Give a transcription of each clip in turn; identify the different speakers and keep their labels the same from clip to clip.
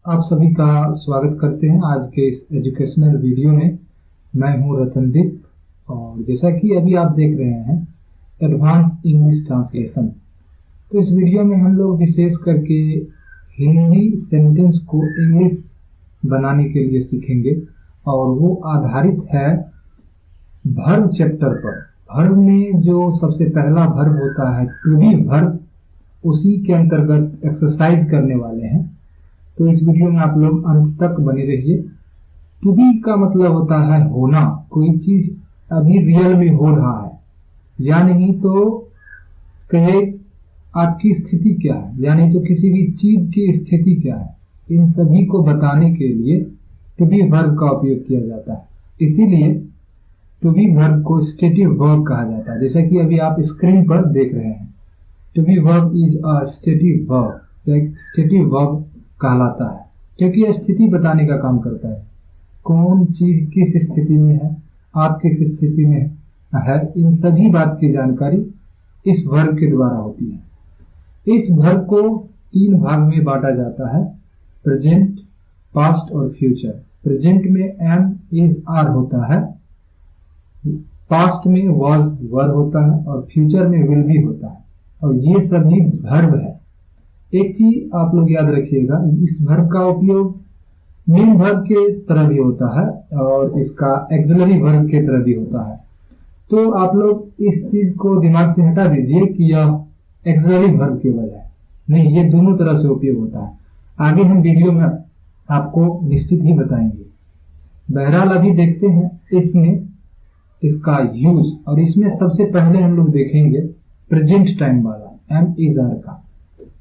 Speaker 1: आप सभी का स्वागत करते हैं आज के इस एजुकेशनल वीडियो में। मैं हूं रतनदीप और जैसा कि अभी आप देख रहे हैं एडवांस इंग्लिश ट्रांसलेशन। तो इस वीडियो में हम लोग विशेष करके हिंदी सेंटेंस को इंग्लिश बनाने के लिए सीखेंगे और वो आधारित है वर्ब चैप्टर पर। वर्ब में जो सबसे पहला वर्ब होता है टू बी वर्ब, उसी के अंतर्गत एक्सरसाइज करने वाले हैं। तो इस वीडियो में आप लोग अंत तक बने रहिए। टू बी का मतलब होता है होना, कोई चीज अभी रियल में हो रहा है या नहीं, तो कहे आपकी स्थिति क्या है, यानी तो किसी भी चीज की स्थिति क्या है, इन सभी को बताने के लिए टू बी वर्ब का उपयोग किया जाता है। इसीलिए टू बी वर्ब को स्टेटिव वर्ब कहा जाता है, जैसा कि अभी आप स्क्रीन पर देख रहे हैं। To be verb is a stative verb, एक स्टेटिव वर्ब कहलाता है क्योंकि यह स्थिति बताने का काम करता है। कौन चीज किस स्थिति में है, आप किस स्थिति में है, इन सभी बात की जानकारी इस वर्ब के द्वारा होती है। इस वर्ब को तीन भाग में बांटा जाता है, प्रेजेंट, पास्ट और फ्यूचर। प्रेजेंट में एम इज आर होता है, पास्ट में वाज वर होता है और फ्यूचर में विल बी होता है, और ये सभी वर्ब है। एक चीज आप लोग याद रखिएगा, इस वर्ब का उपयोग मेन वर्ब के तरह भी होता है और इसका एक्सिलरी वर्ब के तरह भी होता है। तो आप लोग इस चीज को दिमाग से हटा दीजिए कि यह एक्सिलरी वर्ब के बजाय नहीं, ये दोनों तरह से उपयोग होता है। आगे हम वीडियो में आपको निश्चित ही बताएंगे। बहरहाल अभी देखते हैं इसमें इसका यूज, और इसमें सबसे पहले हम लोग देखेंगे प्रेजेंट टाइम वाला एम इज आर का।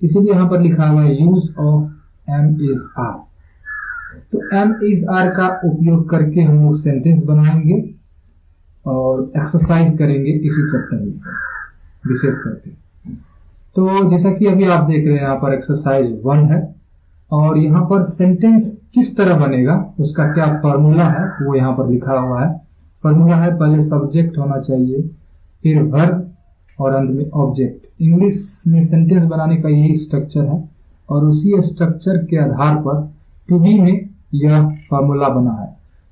Speaker 1: इसीलिए यहां पर लिखा हुआ है use of am is are. तो एम इज आर का उपयोग करके हम लोग सेंटेंस बनाएंगे और एक्सरसाइज करेंगे इसी चैप्टर में विशेष करके। तो जैसा कि अभी आप देख रहे हैं यहाँ पर एक्सरसाइज 1 है और यहाँ पर सेंटेंस किस तरह बनेगा उसका क्या फॉर्मूला है वो यहाँ पर लिखा हुआ है। फॉर्मूला है, पहले सब्जेक्ट होना चाहिए, फिर वर्ब और अंत में ऑब्जेक्ट। इंग्लिश में सेंटेंस बनाने का यही स्ट्रक्चर है और उसी स्ट्रक्चर के आधार पर टू बी में यह फॉर्मूला बना है।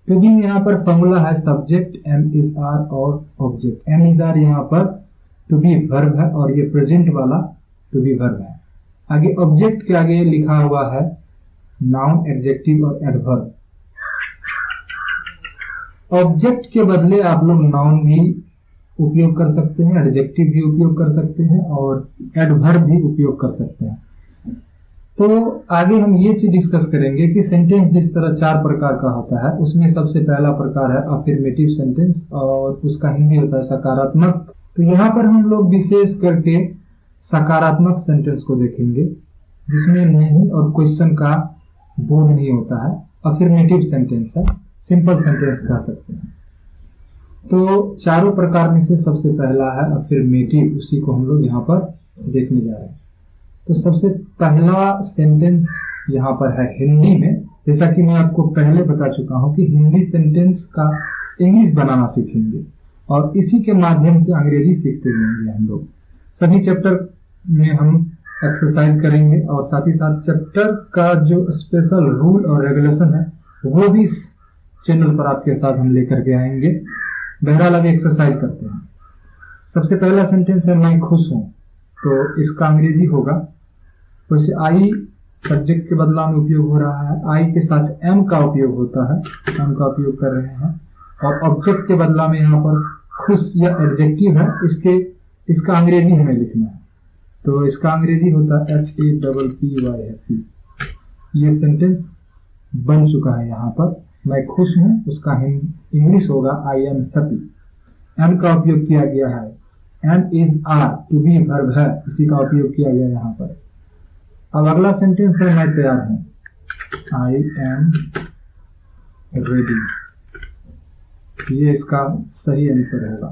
Speaker 1: टू बी में यहाँ पर फॉर्मूला है सब्जेक्ट एम इज आर और ऑब्जेक्ट। एम इज आर यहाँ पर टू बी वर्ब है और ये प्रेजेंट वाला टू बी वर्ब है। आगे ऑब्जेक्ट के आगे लिखा हुआ है नाउन, एडजेक्टिव और एडवर्ब। ऑब्जेक्ट के बदले आप लोग नाउन भी उपयोग कर सकते हैं, एडजेक्टिव भी उपयोग कर सकते हैं और एडवर्ब भी उपयोग कर सकते हैं। तो आगे हम ये चीज डिस्कस करेंगे कि सेंटेंस जिस तरह 4 प्रकार का होता है उसमें सबसे पहला प्रकार है अफर्मेटिव सेंटेंस और उसका हिंदी होता है सकारात्मक। तो यहाँ पर हम लोग विशेष करके सकारात्मक सेंटेंस को देखेंगे जिसमें नहीं और क्वेश्चन का बोध नहीं होता है। अफर्मेटिव सेंटेंस है, सिंपल सेंटेंस कह सकते हैं। तो चारों प्रकार में से सबसे पहला है अफर्मेटिव, उसी को हम लोग यहाँ पर देखने जा रहे हैं। तो सबसे पहला सेंटेंस यहाँ पर है हिंदी में। जैसा कि मैं आपको पहले बता चुका हूँ कि हिंदी सेंटेंस का इंग्लिश बनाना सीखेंगे और इसी के माध्यम से अंग्रेजी सीखते रहेंगे। हम लोग सभी चैप्टर में हम एक्सरसाइज करेंगे और साथ ही साथ चैप्टर का जो स्पेशल रूल और रेगुलेशन है वो भी इस चैनल पर आपके साथ हम लेकर के आएंगे। बहरहाल अभी एक्सरसाइज करते हैं। सबसे पहला सेंटेंस है मैं खुश हूं, तो इसका अंग्रेजी होगा, वैसे आई सब्जेक्ट के बदला में उपयोग हो रहा है, आई के साथ एम का उपयोग होता है, एम का उपयोग कर रहे हैं और ऑब्जेक्ट के बदला में यहाँ पर खुश या एडजेक्टिव है, इसका अंग्रेजी हमें लिखना है। तो इसका अंग्रेजी होता है HAPPY हैप्पी। ये सेंटेंस बन चुका है यहाँ पर, मैं खुश हूं, उसका इंग्लिश होगा आई एम हैप्पी। एम का उपयोग किया गया है, am is are to be verb है, इसी का उपयोग किया गया यहाँ पर। अब अगला सेंटेंस है मैं तैयार हूं, आई एम रेडी। ये इसका सही आंसर होगा।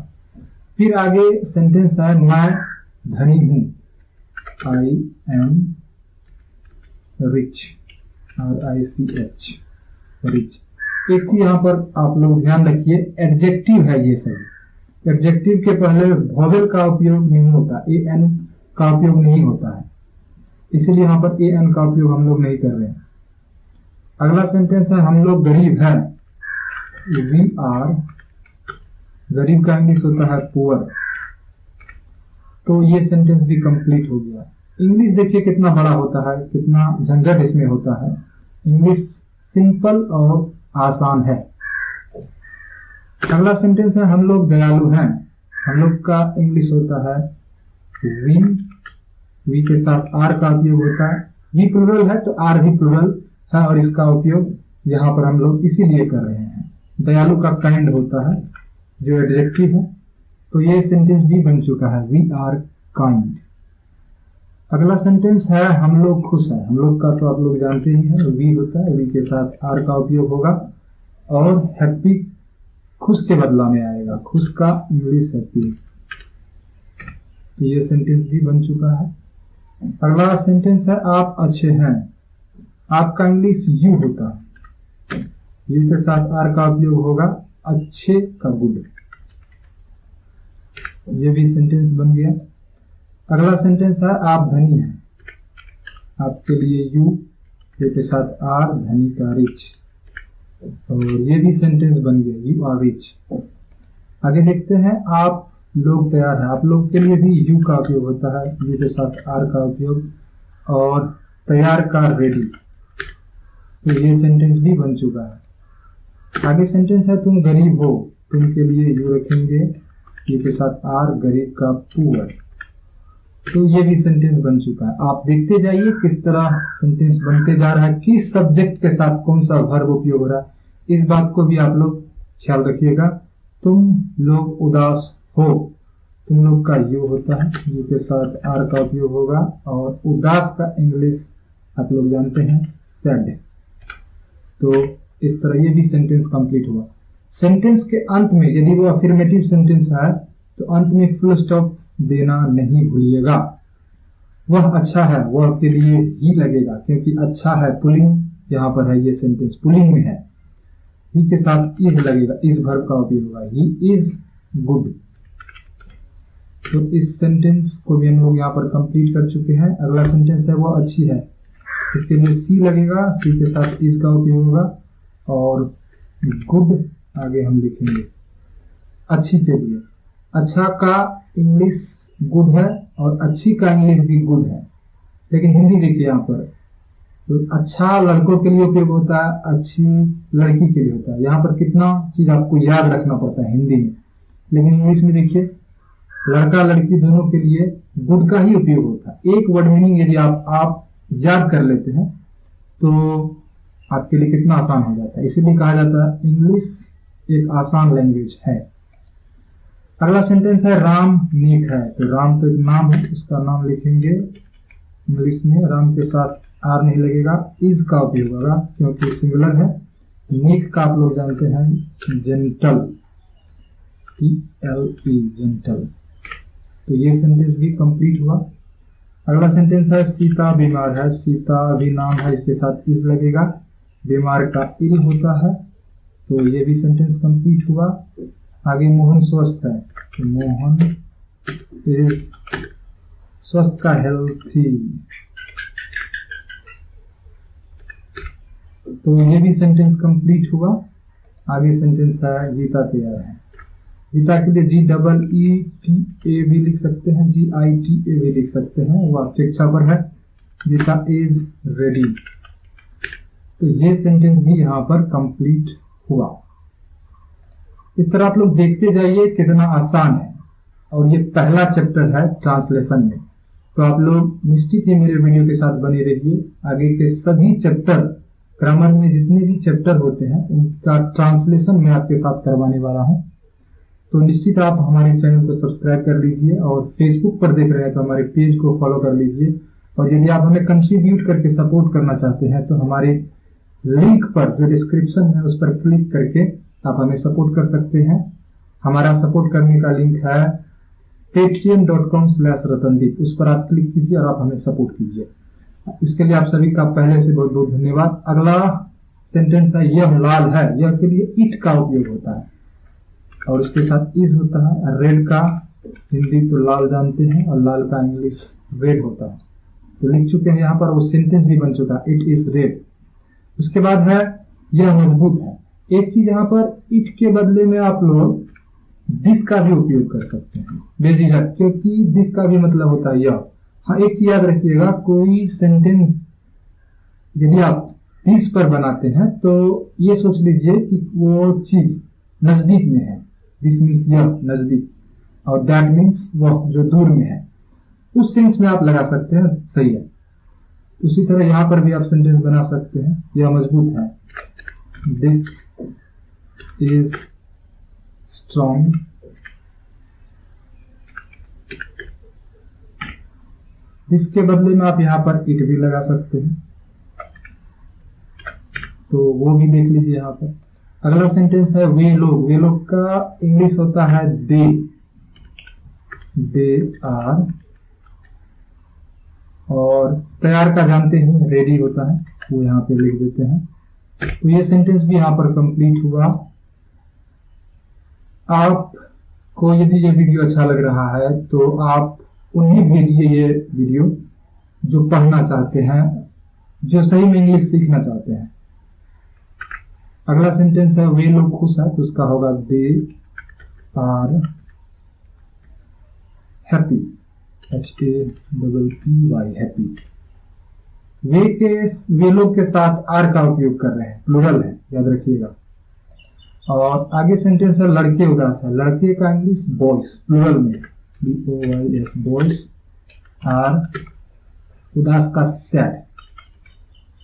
Speaker 1: फिर आगे सेंटेंस है मैं धनी हूं, I am rich, RICH, rich. एक चीज यहाँ पर आप लोग ध्यान रखिए, एडजेक्टिव है ये सही। एडजेक्टिव के पहले वोवेल का उपयोग नहीं होता, AN का उपयोग नहीं होता है, इसीलिए यहाँ पर AN का उपयोग हम लोग नहीं कर रहे हैं। अगला सेंटेंस है हम लोग गरीब हैं, वी आर, गरीब का इंग्लिश होता है पुअर। तो ये सेंटेंस भी कंप्लीट हो गया। इंग्लिश देखिए कितना बड़ा होता है, कितना झंझट इसमें होता है। इंग्लिश सिंपल और आसान है। अगला सेंटेंस है हम लोग दयालु हैं, हम लोग का इंग्लिश होता है वी, वी के साथ आर का उपयोग होता है। वी प्लूरल है तो आर भी प्लूरल है और इसका उपयोग यहाँ पर हम लोग इसीलिए कर रहे हैं। दयालु का काइंड होता है जो एडजेक्टिव है। तो ये सेंटेंस भी बन चुका है, वी आर काइंड। अगला सेंटेंस है हम लोग खुश हैं, हम लोग का तो आप लोग जानते ही हैं, वी होता है, वी के साथ आर का उपयोग होगा और हैप्पी खुश के बदला में आएगा, खुश का इंग्लिश हैप्पी। तो ये सेंटेंस भी बन चुका है। अगला सेंटेंस है आप अच्छे हैं, आपका इंग्लिश यू होता है, यू के साथ आर का उपयोग होगा, अच्छे का गुड। ये भी सेंटेंस बन गया। अगला सेंटेंस है आप धनी हैं, आपके लिए यू, यू के साथ आर, धनी का रिच। और ये भी सेंटेंस बन गया, यू आर रिच। आगे देखते हैं आप लोग तैयार हैं, आप लोग के लिए भी यू का उपयोग होता है, यू के साथ आर का उपयोग, और तैयार का रेडी। तो ये सेंटेंस भी बन चुका है। आगे सेंटेंस है तुम गरीब हो, तुम के लिए यू रखेंगे, यू के साथ आर, गरीब का पुअर। तो ये भी सेंटेंस बन चुका है। आप देखते जाइए किस तरह सेंटेंस बनते जा रहा है, किस सब्जेक्ट के साथ कौन सा वर्ब उपयोग हो रहा है, इस बात को भी आप लोग ख्याल रखिएगा। तुम लोग उदास हो, तुम लोग का यू होता है, यू के साथ आर का उपयोग होगा और उदास का इंग्लिश आप लोग जानते हैं सैड। तो इस तरह ये भी सेंटेंस कंप्लीट हुआ। सेंटेंस के अंत में यदि वो अफर्मेटिव सेंटेंस है तो अंत में फुल स्टॉप देना नहीं भूलिएगा। वह अच्छा है, वह के लिए ही लगेगा क्योंकि अच्छा है पुलिंग यहाँ पर है, ये सेंटेंस पुलिंग में है। ही के साथ इज लगेगा, इस वर्ब का उपयोग होगा, ही इज गुड। तो इस सेंटेंस को भी हम लोग यहाँ पर कंप्लीट कर चुके हैं। अगला सेंटेंस है वो अच्छी है, इसके लिए सी लगेगा, सी के साथ इज का उपयोग होगा और गुड आगे हम लिखेंगे अच्छी के लिए। अच्छा का इंग्लिश गुड है और अच्छी का इंग्लिश भी गुड है, लेकिन हिंदी देखिए यहाँ पर तो अच्छा लड़कों के लिए उपयोग होता है, अच्छी लड़की के लिए होता है। यहाँ पर कितना चीज आपको याद रखना पड़ता है हिंदी में, लेकिन इंग्लिश में देखिए लड़का लड़की दोनों के लिए गुड का ही उपयोग होता है। एक वर्ड मीनिंग यदि आप याद कर लेते हैं तो आपके लिए कितना आसान हो जाता है। इसीलिए कहा जाता है इंग्लिश एक आसान लैंग्वेज है। अगला सेंटेंस है राम नेक है, तो राम तो एक नाम है, उसका नाम लिखेंगे इंग्लिश में, राम के साथ आर नहीं लगेगा, इज का उपयोग होगा क्योंकि सिंगुलर है। नेक का आप लोग जानते हैं जेंटल, ELE जेंटल। तो ये सेंटेंस भी कंप्लीट हुआ। अगला सेंटेंस है सीता बीमार है, सीता भी नाम है, इसके साथ इज लगेगा, बीमार का इल होता है। तो ये भी सेंटेंस कंप्लीट हुआ। आगे मोहन स्वस्थ है, तो मोहन इज स्वस्थ का हेल्थी। तो ये भी सेंटेंस कंप्लीट हुआ। आगे सेंटेंस है गीता तैयार है, गीता के लिए GEETA भी लिख सकते हैं, GITA भी लिख सकते हैं, वो आपकी इच्छा पर है। Gita is ready. तो ये सेंटेंस भी यहाँ पर कंप्लीट हुआ। इस तरह आप लोग देखते जाइए कितना आसान है, और ये पहला चैप्टर है ट्रांसलेशन में। तो आप लोग निश्चित ही मेरे वीडियो के साथ बने रहिए। आगे के सभी चैप्टर, ग्रामर में जितने भी चैप्टर होते हैं उनका ट्रांसलेशन मैं आपके साथ करवाने वाला हूं। तो निश्चित आप हमारे चैनल को सब्सक्राइब कर लीजिए, और फेसबुक पर देख रहे हैं तो हमारे पेज को फॉलो कर लीजिए। और यदि आप हमें कंट्रीब्यूट करके सपोर्ट करना चाहते हैं तो हमारे लिंक पर जो डिस्क्रिप्शन है उस पर क्लिक करके आप हमें सपोर्ट कर सकते हैं। हमारा सपोर्ट करने का लिंक है patreon.com/ratandeep, उस पर आप क्लिक कीजिए और आप हमें सपोर्ट कीजिए। इसके लिए आप सभी का पहले से बहुत बहुत धन्यवाद। अगला सेंटेंस है यह लाल है, यह के लिए इट का उपयोग होता है और इसके साथ इज होता है। रेड का हिंदी तो लाल जानते हैं और लाल का इंग्लिश रेड होता है। तो लिख चुके हैं यहाँ पर, वो सेंटेंस भी बन चुका है, इट इज रेड। उसके बाद है यह मजबूत है। एक चीज यहाँ पर इट के बदले में आप लोग दिस का भी उपयोग कर सकते हैं बेझिझक, क्योंकि दिस का भी मतलब होता है यह। हाँ, एक चीज याद रखिएगा, कोई सेंटेंस यदि आप दिस पर बनाते हैं तो ये सोच लीजिए कि वो चीज नजदीक में है। दिस मीन्स यह नजदीक, और दैट मीन्स वह जो दूर में है। उस सेंस में आप लगा सकते हैं, सही है। उसी तरह यहां पर भी आप सेंटेंस बना सकते हैं, यह मजबूत है, दिस इज स्ट्रॉन्ग, दिस के बदले में आप यहां पर इट भी लगा सकते हैं, तो वो भी देख लीजिए यहां पर। अगला सेंटेंस है वे लोग। वे लोग का इंग्लिश होता है दे आर, और तैयार का जानते हैं रेडी होता है, वो यहाँ पे लिख देते हैं। तो ये सेंटेंस भी यहाँ पर कंप्लीट हुआ। आपको यदि ये वीडियो अच्छा लग रहा है तो आप उन्हें भेजिए ये वीडियो जो पढ़ना चाहते हैं, जो सही में इंग्लिश सीखना चाहते हैं। अगला सेंटेंस है वे लोग खुश है, तो उसका होगा they are happy, HAPPY, happy. वे लोग के साथ आर का उपयोग कर रहे हैं, प्लूरल है, याद रखिएगा। और आगे सेंटेंस है लड़के उदास है। लड़के का इंग्लिश बॉयज, प्लूरल में BOYS, बॉयज आर, उदास का सैड।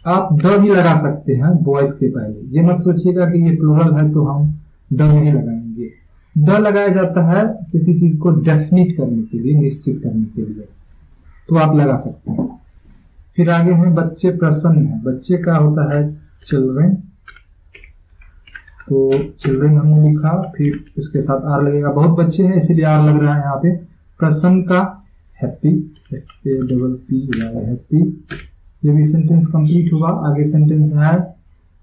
Speaker 1: आप द भी लगा सकते हैं बॉयज के पहले। ये मत सोचिएगा कि ये प्लूरल है तो हम द नहीं लगाएंगे। द लगाया जाता है किसी चीज को डेफिनिट करने के लिए, निश्चित करने के लिए, तो आप लगा सकते हैं। फिर आगे में बच्चे प्रसन्न हैं। बच्चे का होता है चिल्ड्रेन, तो चिल्ड्रेन हमने लिखा, फिर उसके साथ आर लगेगा। बहुत बच्चे हैं इसीलिए आर लग रहा है यहाँ पे। प्रसन्न का हैप्पी, HAPPY, हैप्पी। ये भी सेंटेंस कंप्लीट हुआ। आगे सेंटेंस है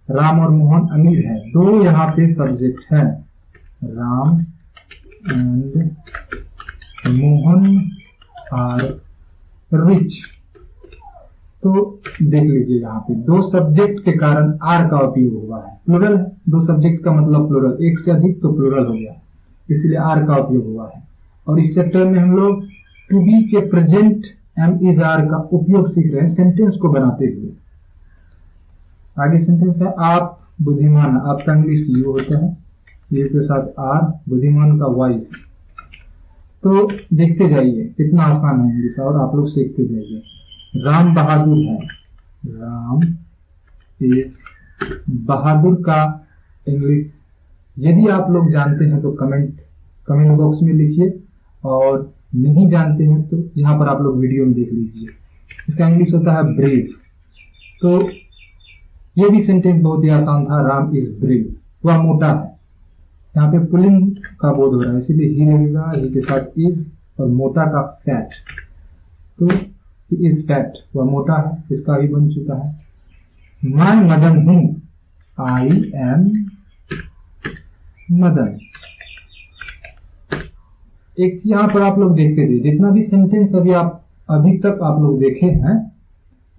Speaker 1: राम और मोहन अमीर है। दो यहाँ पे सब्जेक्ट है, Ram and Mohan are rich. तो देख लीजिए यहाँ पे दो सब्जेक्ट के कारण आर का उपयोग हुआ है। प्लूरल है, दो सब्जेक्ट का मतलब प्लूरल, एक से अधिक तो प्लूरल हो गया, इसलिए आर का उपयोग हुआ है। और इस चैप्टर में हम लोग टू बी के प्रेजेंट एम इज आर का उपयोग सीख रहे हैं सेंटेंस को बनाते हुए। आगे सेंटेंस है आप बुद्धिमान। आपका इंग्लिश यू होता है, यू के साथ आर, बुद्धिमान का वाइज। तो देखते जाइए कितना आसान है इंग्लिश, और आप लोग सीखते जाइए। राम बहादुर है, राम इज बहादुर का इंग्लिश यदि आप लोग जानते हैं तो कमेंट बॉक्स में लिखिए, और नहीं जानते हैं तो यहाँ पर आप लोग वीडियो में देख लीजिए। इसका इंग्लिश होता है ब्रेव। तो ये भी सेंटेंस बहुत ही आसान था, राम इज ब्रेव। वह मोटा है, यहाँ पे पुलिंग का बोध हो रहा है इसीलिए ही लगेगा, ही के साथ इज, और मोटा का फैट, तो ही इज फैट, वह मोटा है, इसका भी बन चुका है। मैं मदन हूं, आई एम मदन। एक चीज यहाँ पर आप लोग देखते थे, जितना भी सेंटेंस अभी तक आप लोग देखे हैं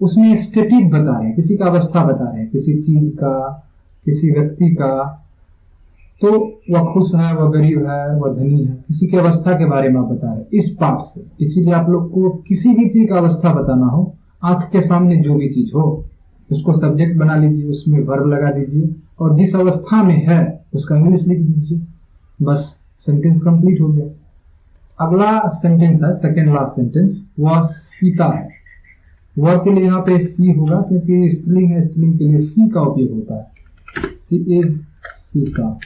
Speaker 1: उसमें स्टेटिव बता रहे हैं, किसी का अवस्था बता रहे हैं, किसी चीज का, किसी व्यक्ति का। तो वह खुश है, वह गरीब है, वह धनी है, किसी की अवस्था के बारे में आप बता रहे हैं इस पार्ट से। इसीलिए आप लोग को किसी भी चीज का अवस्था बताना हो, आंख के सामने जो भी चीज हो उसको सब्जेक्ट बना लीजिए, उसमें वर्ब लगा दीजिए, और जिस अवस्था में है उसका इंग्लिश लिख दीजिए, बस सेंटेंस कंप्लीट हो गया। अगला सेंटेंस है सेकेंड लास्ट सेंटेंस, वह सीता है। वह के लिए यहाँ पे सी होगा क्योंकि स्त्रीलिंग है, स्त्रीलिंग के लिए सी का उपयोग होता है। सी इज सीता।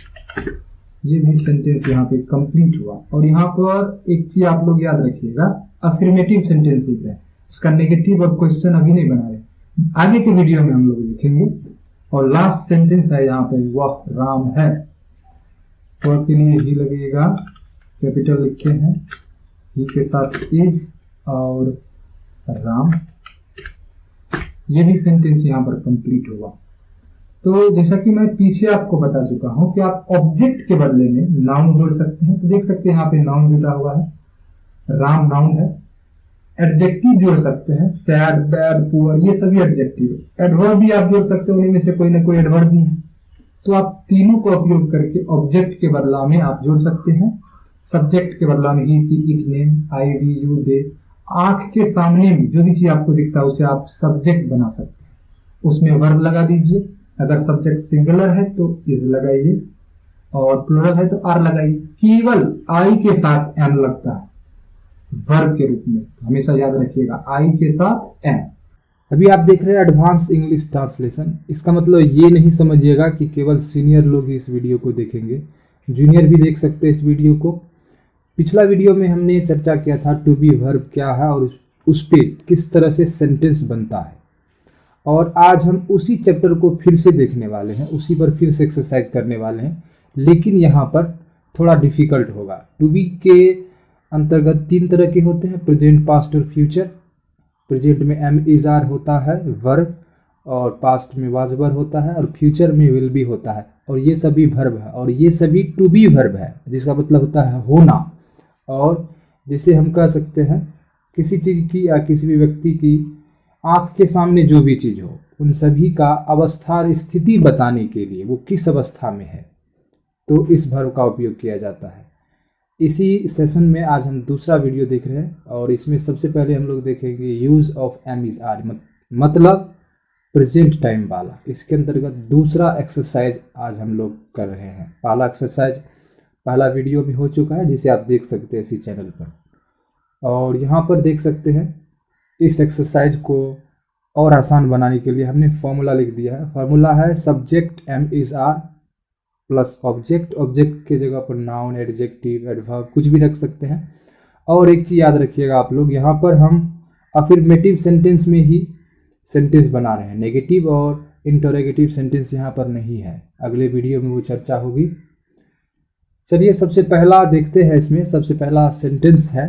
Speaker 1: ये भी सेंटेंस यहाँ पे कंप्लीट हुआ। और यहाँ पर एक चीज आप लोग याद रखिएगा, अफर्मेटिव सेंटेंसेस है, इसका नेगेटिव और क्वेश्चन अभी नहीं बना रहे, आगे के वीडियो में हम लोग लिखेंगे। और लास्ट सेंटेंस है यहाँ पे, वह राम है। वह के लिए ही लगेगा, कैपिटल लिखे हैं, ही के साथ इज और राम। ये भी सेंटेंस यहाँ पर कंप्लीट हुआ। तो जैसा कि मैं पीछे आपको बता चुका हूं कि आप ऑब्जेक्ट के बदले में नाउन जोड़ सकते हैं। तो देख सकते हैं यहाँ पे नाउन जुड़ा हुआ है, राम नाउन है, एडजेक्टिव जोड़ सकते हैं, सैड, बैड, पुअर, ये सभी एडजेक्टिव। एडवर्ब भी आप जोड़ सकते हैं, उन्हीं में से कोई ना कोई एडवर्ब भी है। तो आप तीनों का उपयोग करके ऑब्जेक्ट के बदला में आप जोड़ सकते हैं। सब्जेक्ट के बदला में ही, सी, इट, नेम, आई, वी, यू, दे। आंख के सामने में जो भी चीज आपको दिखता है उसे आप सब्जेक्ट बना सकते हैं, उसमें वर्ब लगा दीजिए। अगर सब्जेक्ट सिंगुलर है तो इज लगाइए, और प्लूरल है तो आर लगाइए। केवल आई के साथ एन लगता है वर्ब के रूप में, हमेशा याद रखिएगा, आई के साथ एन।
Speaker 2: अभी आप देख रहे हैं एडवांस इंग्लिश ट्रांसलेशन। इसका मतलब ये नहीं समझिएगा कि केवल सीनियर लोग ही इस वीडियो को देखेंगे, जूनियर भी देख सकते हैं इस वीडियो को। पिछला वीडियो में हमने चर्चा किया था टू बी वर्ब क्या है और उस पे किस तरह से सेंटेंस बनता है, और आज हम उसी चैप्टर को फिर से देखने वाले हैं, उसी पर फिर से एक्सरसाइज करने वाले हैं। लेकिन यहाँ पर थोड़ा डिफिकल्ट होगा। टू बी के अंतर्गत 3 तरह के होते हैं, प्रेजेंट, पास्ट और फ्यूचर। प्रेजेंट में एम इज आर होता है वर्ब, और पास्ट में वाज वर होता है, और फ्यूचर में विल बी होता है। और ये सभी वर्ब है, और ये सभी टू बी वर्ब है, जिसका मतलब होता है होना। और जिसे हम कह सकते हैं किसी चीज़ की या किसी भी व्यक्ति की आँख के सामने जो भी चीज़ हो, उन सभी का अवस्था और स्थिति बताने के लिए वो किस अवस्था में है, तो इस वर्ब का उपयोग किया जाता है। इसी सेशन में आज हम दूसरा वीडियो देख रहे हैं, और इसमें सबसे पहले हम लोग देखेंगे use of am is are, मतलब प्रेजेंट टाइम वाला। इसके अंतर्गत दूसरा एक्सरसाइज आज हम लोग कर रहे हैं। पहला एक्सरसाइज पहला वीडियो में हो चुका है, जिसे आप देख सकते हैं इसी चैनल पर। और यहाँ पर देख सकते हैं इस एक्सरसाइज को और आसान बनाने के लिए हमने फॉर्मूला लिख दिया है। फॉर्मूला है subject am is are plus object. Object के जगह पर नाउन, एडजेक्टिव, एडवर्ब कुछ भी रख सकते हैं। और एक चीज़ याद रखिएगा आप लोग, यहाँ पर हम अफर्मेटिव सेंटेंस में ही सेंटेंस बना रहे हैं, नेगेटिव और इंटरोगेटिव सेंटेंस यहाँ पर नहीं है। अगले वीडियो में वो चर्चा होगी। चलिए सबसे पहला देखते हैं। इसमें सबसे पहला सेंटेंस है,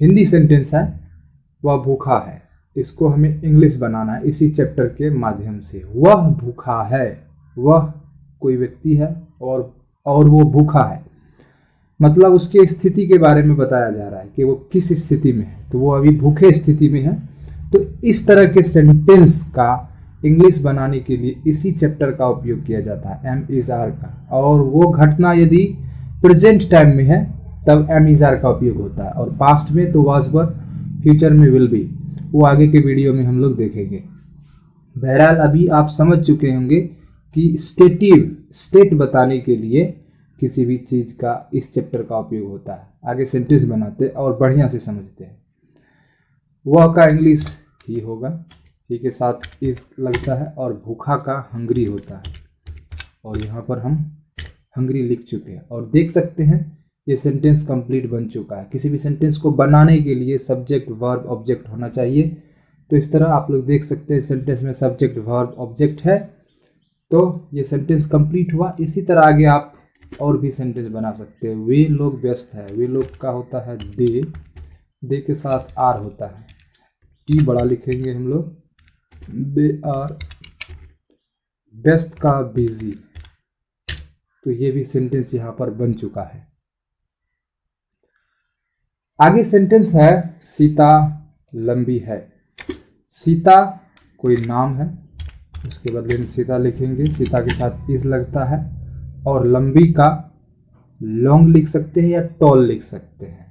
Speaker 2: हिंदी सेंटेंस है, वह भूखा है। इसको हमें इंग्लिश बनाना है इसी चैप्टर के माध्यम से। वह भूखा है, वह कोई व्यक्ति है और वो भूखा है, मतलब उसके स्थिति के बारे में बताया जा रहा है कि वो किस स्थिति में है। तो वो अभी भूखे स्थिति में है। तो इस तरह के सेंटेंस का इंग्लिश बनाने के लिए इसी चैप्टर का उपयोग किया जाता है, एम इज आर का। और वो घटना यदि प्रेजेंट टाइम में है तब एम इज आर का उपयोग होता है, और पास्ट में तो वाज वर, फ्यूचर में विल बी। वो आगे के वीडियो में हम लोग देखेंगे। बहरहाल अभी आप समझ चुके होंगे कि स्टेट बताने के लिए किसी भी चीज़ का इस चैप्टर का उपयोग होता है। आगे सेंटेंस बनाते और बढ़िया से समझते हैं। वह का इंग्लिश ही होगा, ही के साथ इज लगता है, और भूखा का हंग्री होता है। और यहाँ पर हम हंग्री लिख चुके हैं, और देख सकते हैं ये सेंटेंस कंप्लीट बन चुका है। किसी भी सेंटेंस को बनाने के लिए सब्जेक्ट, वर्ब, ऑब्जेक्ट होना चाहिए। तो इस तरह आप लोग देख सकते हैं सेंटेंस में सब्जेक्ट, वर्ब, ऑब्जेक्ट है, तो ये सेंटेंस कंप्लीट हुआ। इसी तरह आगे आप और भी सेंटेंस बना सकते हैं। वे लोग व्यस्त है, वे लोग का होता है दे के साथ आर होता है, टी बड़ा लिखेंगे हम लोग, दे आर व्यस्त का बिजी। तो ये भी सेंटेंस यहाँ पर बन चुका है। आगे सेंटेंस है सीता लंबी है। सीता कोई नाम है, उसके बदले में सीता लिखेंगे, सीता के साथ इज लगता है, और लंबी का लॉन्ग लिख सकते हैं या टॉल लिख सकते हैं।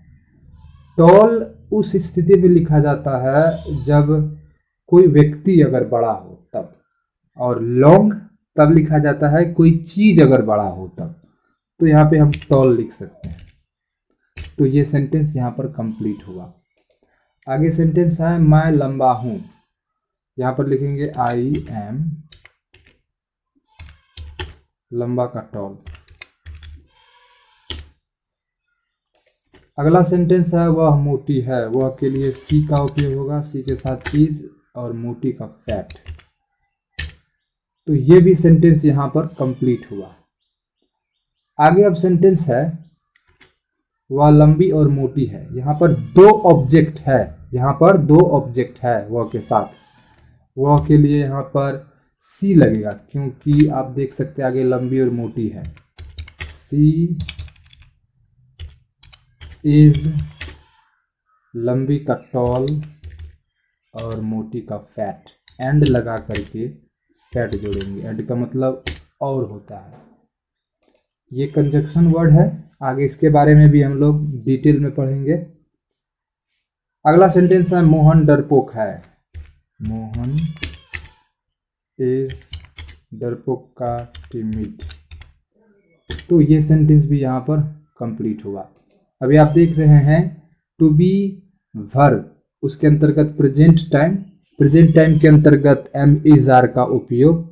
Speaker 2: टॉल उस स्थिति में लिखा जाता है जब कोई व्यक्ति अगर बड़ा हो तब, और लॉन्ग तब लिखा जाता है कोई चीज अगर बड़ा हो तब। तो यहाँ पे हम टॉल लिख सकते हैं। तो ये सेंटेंस यहाँ पर कंप्लीट हुआ। आगे सेंटेंस है मैं लंबा हूं। यहाँ पर लिखेंगे आई एम, लंबा का टॉल। अगला सेंटेंस है वह मोटी है। वह के लिए सी का उपयोग होगा, सी के साथ इज, और मोटी का फैट। तो ये भी सेंटेंस यहाँ पर कंप्लीट हुआ। आगे अब सेंटेंस है वह लंबी और मोटी है। यहाँ पर 2 ऑब्जेक्ट है, यहाँ पर 2 ऑब्जेक्ट है वह के साथ। वह के लिए यहाँ पर सी लगेगा, क्योंकि आप देख सकते हैं आगे लंबी और मोटी है। सी इज लंबी का टॉल और मोटी का फैट, एंड लगा करके फैट जोड़ेंगे। एंड का मतलब और होता है। ये कंजक्शन वर्ड है। आगे इसके बारे में भी हम लोग डिटेल में पढ़ेंगे। अगला सेंटेंस है मोहन डरपोक है। मोहन इज डरपोक का टिमिड। तो ये सेंटेंस भी यहाँ पर कंप्लीट हुआ। अभी आप देख रहे हैं टू बी वर्ब, उसके अंतर्गत प्रेजेंट टाइम, प्रेजेंट टाइम के अंतर्गत एम इज आर का उपयोग,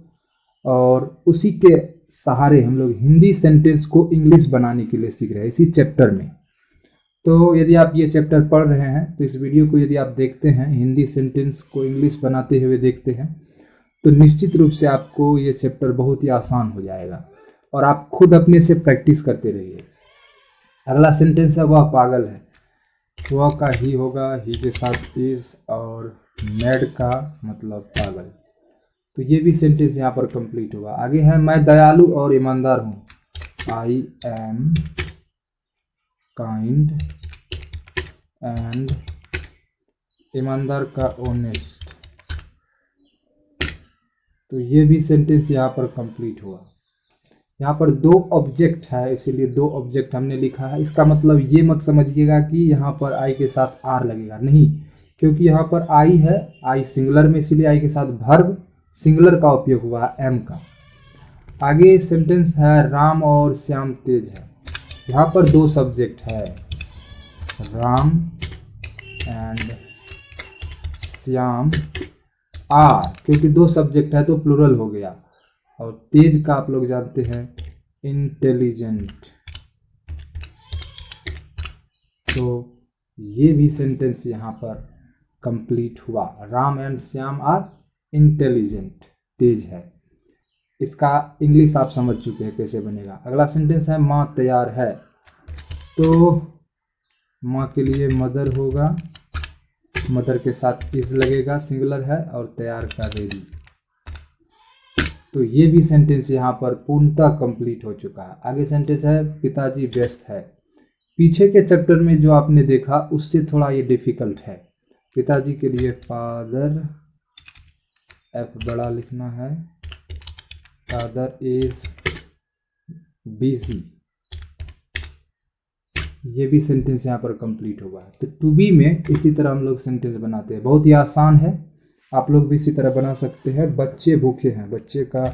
Speaker 2: और उसी के सहारे हम लोग हिंदी सेंटेंस को इंग्लिश बनाने के लिए सीख रहे हैं इसी चैप्टर में। तो यदि आप ये चैप्टर पढ़ रहे हैं तो इस वीडियो को यदि आप देखते हैं, हिंदी सेंटेंस को इंग्लिश बनाते हुए देखते हैं, तो निश्चित रूप से आपको ये चैप्टर बहुत ही आसान हो जाएगा और आप खुद अपने से प्रैक्टिस करते रहिए। अगला सेंटेंस है वह पागल है। वह का ही होगा, ही के साथ इज, और मैड का मतलब पागल। तो ये भी सेंटेंस यहाँ पर कंप्लीट हुआ। आगे है मैं दयालु और ईमानदार हूँ। आई एम काइंड एंड ईमानदार का ऑनेस्ट। तो ये भी सेंटेंस यहाँ पर कंप्लीट हुआ। यहाँ पर दो ऑब्जेक्ट है, इसीलिए दो ऑब्जेक्ट हमने लिखा है। इसका मतलब ये मत समझिएगा कि यहाँ पर आई के साथ आर लगेगा, नहीं, क्योंकि यहाँ पर आई है, आई सिंगुलर में, इसीलिए आई के साथ वर्ब सिंगुलर का उपयोग हुआ है, एम का। आगे सेंटेंस है राम और श्याम तेज है। यहाँ पर दो सब्जेक्ट है, राम एंड श्याम आर, क्योंकि दो सब्जेक्ट है तो प्लूरल हो गया। और तेज का आप लोग जानते हैं इंटेलिजेंट। तो ये भी सेंटेंस यहाँ पर कंप्लीट हुआ। Ram and Shyam are intelligent, तेज है। इसका इंग्लिश आप समझ चुके हैं कैसे बनेगा। अगला सेंटेंस है माँ तैयार है। तो माँ के लिए मदर होगा, मदर के साथ इज लगेगा, सिंगुलर है, और तैयार का रेडी। तो ये भी सेंटेंस यहाँ पर पूर्णतः कंप्लीट हो चुका है। आगे सेंटेंस है पिताजी व्यस्त है। पीछे के चैप्टर में जो आपने देखा उससे थोड़ा ये डिफिकल्ट है। पिताजी के लिए फादर, एफ बड़ा लिखना है, फादर इज बिजी। ये भी सेंटेंस यहाँ पर कंप्लीट हुआ है। तो टू बी में इसी तरह हम लोग सेंटेंस बनाते हैं, बहुत ही आसान है, आप लोग भी इसी तरह बना सकते हैं। बच्चे भूखे हैं, बच्चे का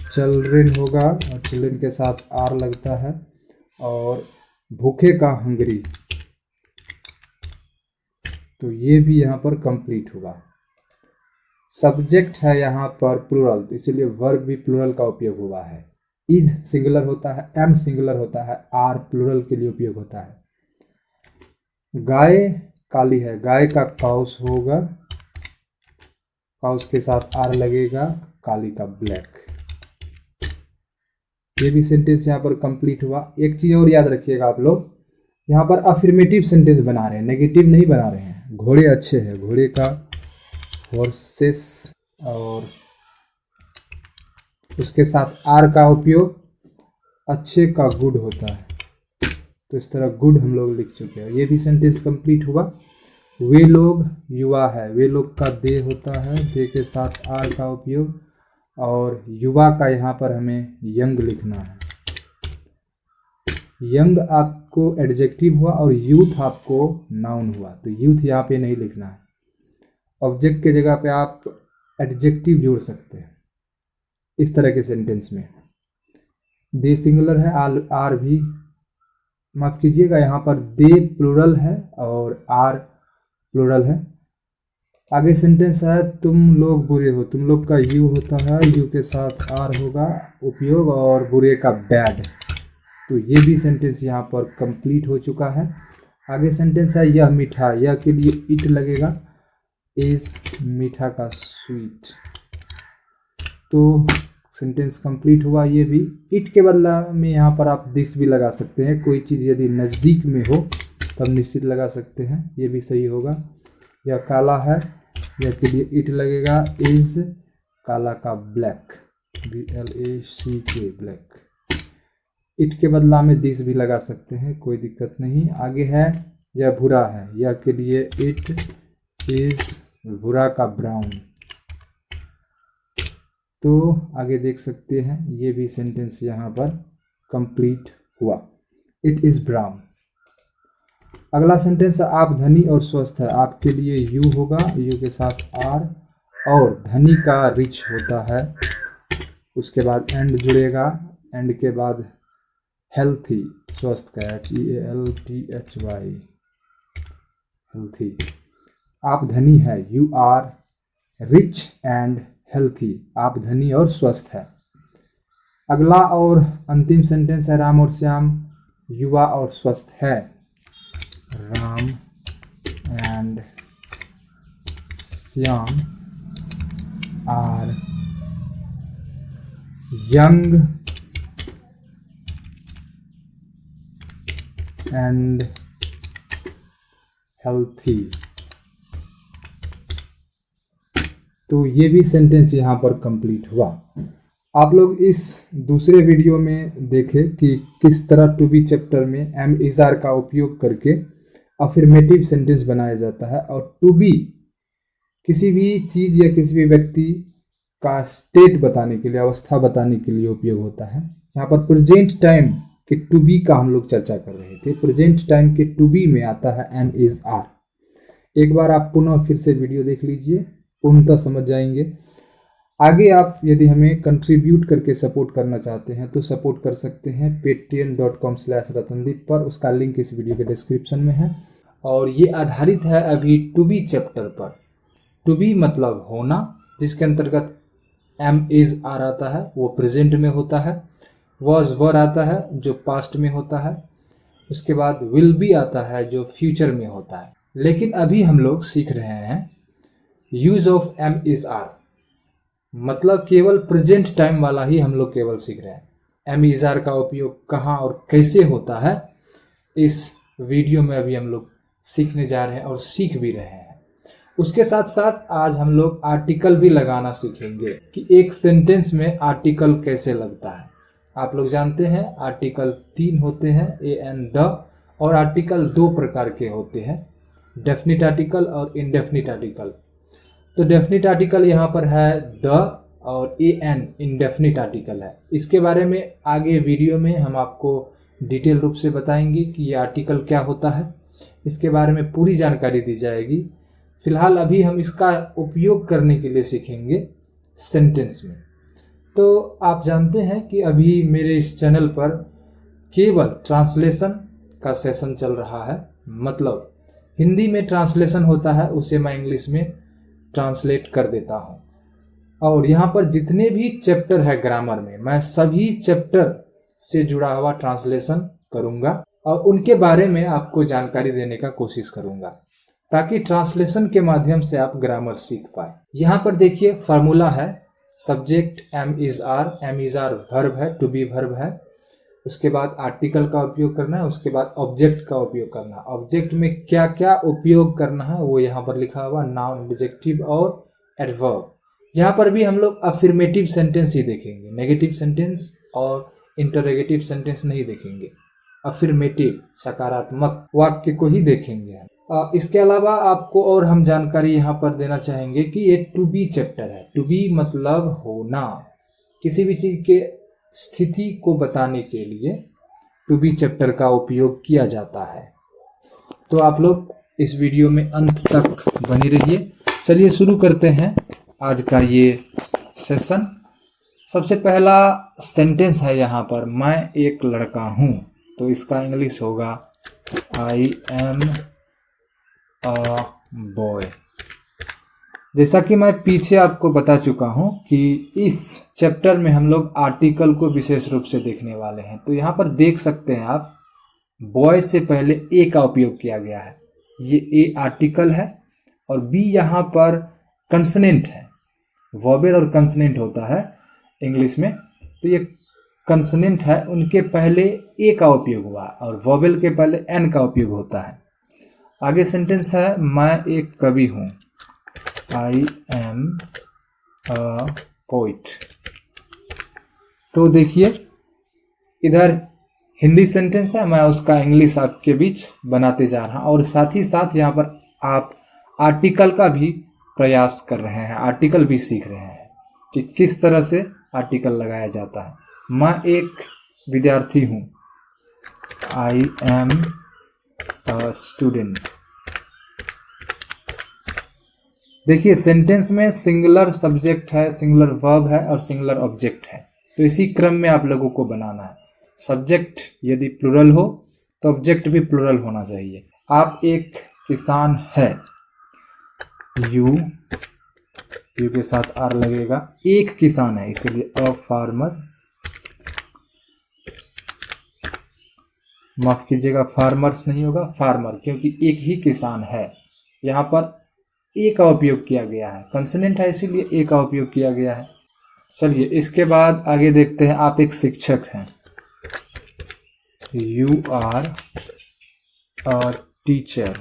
Speaker 2: चिल्ड्रेन होगा और चिल्ड्रेन के साथ आर लगता है, और भूखे का हंगरी। तो ये भी यहाँ पर कंप्लीट हुआ। सब्जेक्ट है यहाँ पर प्लूरल, तो इसलिए वर्ब भी प्लूरल का उपयोग हुआ है। इज सिंगुलर होता है, एम सिंगुलर होता है, आर प्लूरल के लिए उपयोग होता है। गाय काली है, गाय का काउस होगा, काउस के साथ आर लगेगा, काली का ब्लैक। ये भी सेंटेंस यहाँ पर कंप्लीट हुआ। एक चीज और याद रखिएगा आप लोग, यहाँ पर अफर्मेटिव सेंटेंस बना रहे हैं, नेगेटिव नहीं बना रहे हैं। घोड़े अच्छे हैं, घोड़े का हॉर्सेस, और उसके साथ आर का उपयोग अच्छे का गुड होता है। तो इस तरह गुड हम लोग लिख चुके हैं। ये भी सेंटेंस कंप्लीट हुआ। वे लोग युवा है, वे लोग का दे होता है, दे के साथ आर का उपयोग, और युवा का यहाँ पर हमें यंग लिखना है। यंग आपको एडजेक्टिव हुआ और यूथ आपको नाउन हुआ, तो यूथ यहाँ पे नहीं लिखना है। ऑब्जेक्ट के जगह पे आप एडजेक्टिव जोड़ सकते हैं इस तरह के सेंटेंस में। दे सिंगुलर है, आर भी, माफ कीजिएगा, यहाँ पर दे प्लूरल है और आर प्लूरल है। आगे सेंटेंस है तुम लोग बुरे हो, तुम लोग का यू होता है, यू के साथ आर होगा उपयोग, और बुरे का बैड। तो ये भी सेंटेंस यहाँ पर कंप्लीट हो चुका है। आगे सेंटेंस है यह मीठा, यह के लिए इट लगेगा, इस मीठा का स्वीट। तो सेंटेंस कंप्लीट हुआ। ये भी इट के बदला में यहाँ पर आप दिस भी लगा सकते हैं, कोई चीज़ यदि नज़दीक में हो तब निश्चित लगा सकते हैं, ये भी सही होगा। यह काला है, यह के लिए इट लगेगा, इज काला का ब्लैक, BLACK ब्लैक। इट के बदला में दिस भी लगा सकते हैं, कोई दिक्कत नहीं। आगे है यह भूरा है, यह के लिए इट इज भूरा का ब्राउन। तो आगे देख सकते हैं ये भी सेंटेंस यहाँ पर कंप्लीट हुआ, इट इज ब्राउन। अगला सेंटेंस है आप धनी और स्वस्थ है, आपके लिए यू होगा, यू के साथ आर, और धनी का रिच होता है, उसके बाद एंड जुड़ेगा, एंड के बाद हेल्थी, स्वस्थ का HEALTHY, हेल्थी। आप धनी है, you are rich and healthy, आप धनी और स्वस्थ है। अगला और अंतिम सेंटेंस है राम और श्याम युवा और स्वस्थ है, Ram and Shyam are young and healthy. तो ये भी सेंटेंस यहाँ पर कंप्लीट हुआ। आप लोग इस दूसरे वीडियो में देखें कि किस तरह टू बी चैप्टर में एम इज आर का उपयोग करके अफर्मेटिव सेंटेंस बनाया जाता है, और टू बी किसी भी चीज़ या किसी भी व्यक्ति का स्टेट बताने के लिए, अवस्था बताने के लिए उपयोग होता है। यहाँ पर प्रेजेंट टाइम के टू बी का हम लोग चर्चा कर रहे थे। प्रेजेंट टाइम के टू बी में आता है एम इज आर। एक बार आप पुनः फिर से वीडियो देख लीजिए, पूर्णतः समझ जाएंगे। आगे आप यदि हमें कंट्रीब्यूट करके सपोर्ट करना चाहते हैं तो सपोर्ट कर सकते हैं patreon.com/रतनदीप पर, उसका लिंक इस वीडियो के डिस्क्रिप्शन में है। और ये आधारित है अभी टू बी चैप्टर पर। टू बी मतलब होना, जिसके अंतर्गत एम इज आर आता है, वो प्रेजेंट में होता है। वॉज वर आता है जो पास्ट में होता है। उसके बाद विल बी आता है जो फ्यूचर में होता है। लेकिन अभी हम लोग सीख रहे हैं use of am is are, मतलब केवल प्रेजेंट टाइम वाला ही हम लोग केवल सीख रहे हैं। एम इज आर का उपयोग कहाँ और कैसे होता है, इस वीडियो में अभी हम लोग सीखने जा रहे हैं और सीख भी रहे हैं। उसके साथ साथ आज हम लोग आर्टिकल भी लगाना सीखेंगे कि एक सेंटेंस में आर्टिकल कैसे लगता है। आप लोग जानते हैं आर्टिकल 3 होते हैं, ए एंड द, और आर्टिकल 2 प्रकार के होते हैं, डेफिनिट आर्टिकल और इनडेफिनिट आर्टिकल। तो डेफिनिट आर्टिकल यहाँ पर है द, और ए एन इनडेफिनिट आर्टिकल है। इसके बारे में आगे वीडियो में हम आपको डिटेल रूप से बताएंगे कि ये आर्टिकल क्या होता है, इसके बारे में पूरी जानकारी दी जाएगी। फिलहाल अभी हम इसका उपयोग करने के लिए सीखेंगे सेंटेंस में। तो आप जानते हैं कि अभी मेरे इस चैनल पर केवल ट्रांसलेशन का सेशन चल रहा है, मतलब हिंदी में ट्रांसलेशन होता है उसे मैं इंग्लिश में ट्रांसलेट कर देता हूँ। और यहाँ पर जितने भी चैप्टर है ग्रामर में, मैं सभी चैप्टर से जुड़ा हुआ ट्रांसलेशन करूँगा और उनके बारे में आपको जानकारी देने का कोशिश करूँगा, ताकि ट्रांसलेशन के माध्यम से आप ग्रामर सीख पाए। यहाँ पर देखिए फार्मूला है, subject am is are verb है, टू बी वर्ब है। उसके बाद आर्टिकल का उपयोग करना है, उसके बाद ऑब्जेक्ट का उपयोग करना है। ऑब्जेक्ट में क्या क्या उपयोग करना है वो यहाँ पर लिखा हुआ, नाउन, एडजेक्टिव और एडवर्ब। यहाँ पर भी हम लोग अफर्मेटिव सेंटेंस ही देखेंगे, नेगेटिव सेंटेंस और इंटरोगेटिव सेंटेंस नहीं देखेंगे। अफर्मेटिव सकारात्मक वाक्य को ही देखेंगे। इसके अलावा आपको और हम जानकारी यहाँ पर देना चाहेंगे कि ये टू बी चैप्टर है। टू बी मतलब होना, किसी भी चीज के स्थिति को बताने के लिए टू बी चैप्टर का उपयोग किया जाता है। तो आप लोग इस वीडियो में अंत तक बने रहिए। चलिए शुरू करते हैं आज का ये सेशन। सबसे पहला सेंटेंस है यहाँ पर, मैं एक लड़का हूँ, तो इसका इंग्लिश होगा आई एम अ बॉय। जैसा कि मैं पीछे आपको बता चुका हूं कि इस चैप्टर में हम लोग आर्टिकल को विशेष रूप से देखने वाले हैं। तो यहाँ पर देख सकते हैं आप, बॉय से पहले ए का उपयोग किया गया है। ये ए आर्टिकल है और बी यहाँ पर कंसोनेंट है। वोवेल और कंसोनेंट होता है इंग्लिश में, तो ये कंसोनेंट है, उनके पहले ए का उपयोग हुआ और वोवेल के पहले एन का उपयोग होता है। आगे सेंटेंस है, मैं एक कवि हूँ, आई एम अ पोइट। तो देखिए इधर हिंदी सेंटेंस है, मैं उसका इंग्लिश आपके बीच बनाते जा रहा हूँ। और साथ ही साथ यहाँ पर आप आर्टिकल का भी प्रयास कर रहे हैं, आर्टिकल भी सीख रहे हैं कि किस तरह से आर्टिकल लगाया जाता है। मैं एक विद्यार्थी हूँ, आई एम अ स्टूडेंट। देखिए सेंटेंस में सिंगुलर सब्जेक्ट है, सिंगुलर वर्ब है और सिंगुलर ऑब्जेक्ट है, तो इसी क्रम में आप लोगों को बनाना है। सब्जेक्ट यदि प्लुरल हो तो ऑब्जेक्ट भी प्लुरल होना चाहिए। आप एक किसान है, यू के साथ आर लगेगा, एक किसान है इसलिए अ फार्मर, माफ कीजिएगा फार्मर्स नहीं होगा, फार्मर, क्योंकि एक ही किसान है। यहाँ पर ए का उपयोग किया गया है, कंसोनेंट है इसीलिए ए का उपयोग किया गया है। चलिए इसके बाद आगे देखते हैं। आप एक शिक्षक हैं, यू आर अ टीचर।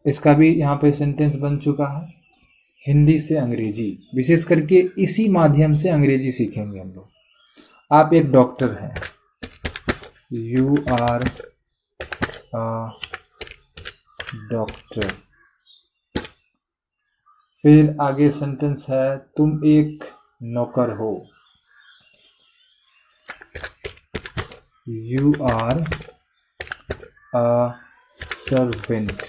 Speaker 2: इसका भी यहाँ पे सेंटेंस बन चुका है, हिंदी से अंग्रेजी, विशेष करके इसी माध्यम से अंग्रेजी सीखेंगे हम लोग। आप एक डॉक्टर हैं, यू आर अ डॉक्टर। फिर आगे सेंटेंस है, तुम एक नौकर हो, यू आर अ सर्वेंट।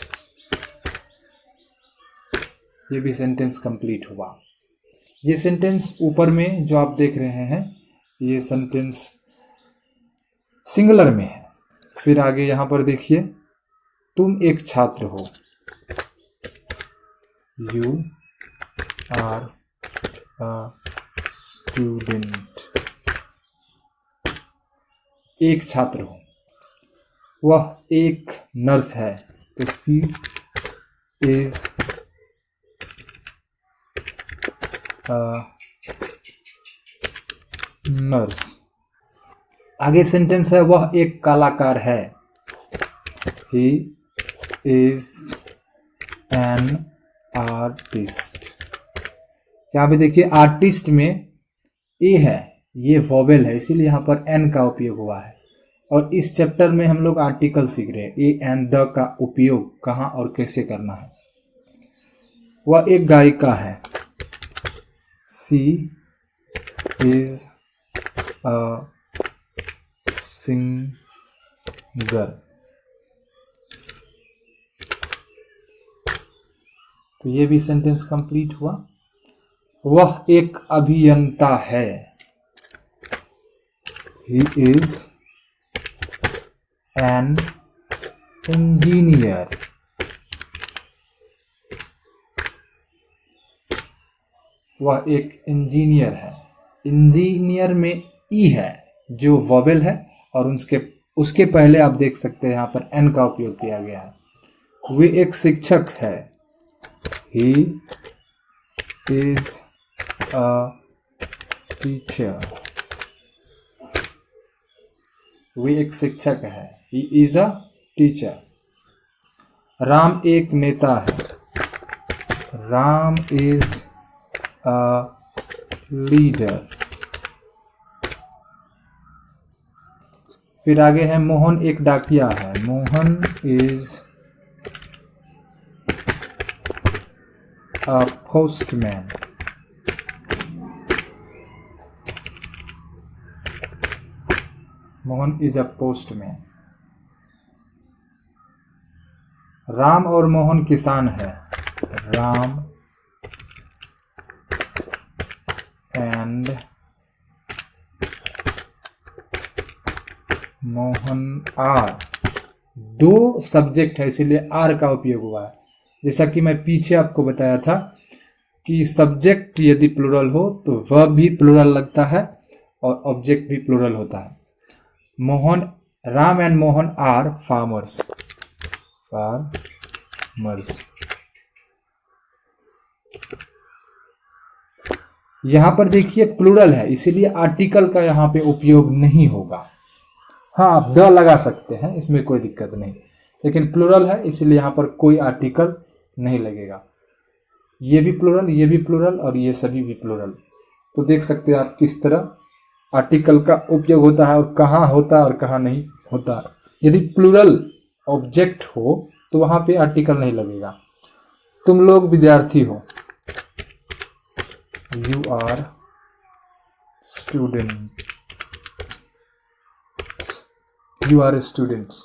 Speaker 2: ये भी सेंटेंस कंप्लीट हुआ। ये सेंटेंस ऊपर में जो आप देख रहे हैं, ये सेंटेंस सिंगुलर में है। फिर आगे यहां पर देखिए, तुम एक छात्र हो, यू आर अ स्टूडेंट। एक छात्र हो, वह एक नर्स है, तो सी इज नर्स। आगे सेंटेंस है, वह एक कलाकार है, ही इज एन आर्टिस्ट। यहाँ पे देखिए आर्टिस्ट में ए है, ये वोवेल है, इसीलिए यहाँ पर एन का उपयोग हुआ है। और इस चैप्टर में हम लोग आर्टिकल सीख रहे हैं, ए एंड द का उपयोग कहाँ और कैसे करना है। वह एक गायिका है, सी इज अ सिंगर। तो ये भी सेंटेंस कंप्लीट हुआ। वह एक अभियंता है, ही इज एन इंजीनियर। वह एक इंजीनियर है, इंजीनियर में ई है जो वोवेल है, और उसके पहले आप देख सकते हैं यहाँ पर एन का उपयोग किया गया है। वे एक शिक्षक है, ही इज अ टीचर। वे एक शिक्षक है, he is a teacher. Ram एक नेता है, राम इज अ लीडर। फिर आगे है, मोहन एक डाकिया है, Mohan is a postman. Mohan is a postman. Ram और मोहन किसान है, राम एंड मोहन आर। दो सब्जेक्ट है इसीलिए आर का उपयोग हुआ है। जैसा कि मैं पीछे आपको बताया था कि सब्जेक्ट यदि प्लुरल हो तो वर्ब भी प्लुरल लगता है और ऑब्जेक्ट भी प्लुरल होता है। Mohan, Ram and Mohan are farmers, farmers. यहां पर देखिए प्लुरल है इसीलिए आर्टिकल का यहां पे उपयोग नहीं होगा। हाँ, आप द लगा सकते हैं, इसमें कोई दिक्कत नहीं, लेकिन प्लुरल है इसलिए यहां पर कोई आर्टिकल नहीं लगेगा। ये भी प्लुरल, ये भी प्लुरल और ये सभी भी प्लुरल। तो देख सकते हैं आप किस तरह आर्टिकल का उपयोग होता है और कहाँ होता है और कहाँ नहीं होता है। यदि प्लूरल ऑब्जेक्ट हो तो वहां पे आर्टिकल नहीं लगेगा। तुम लोग विद्यार्थी हो, you are student, you are students.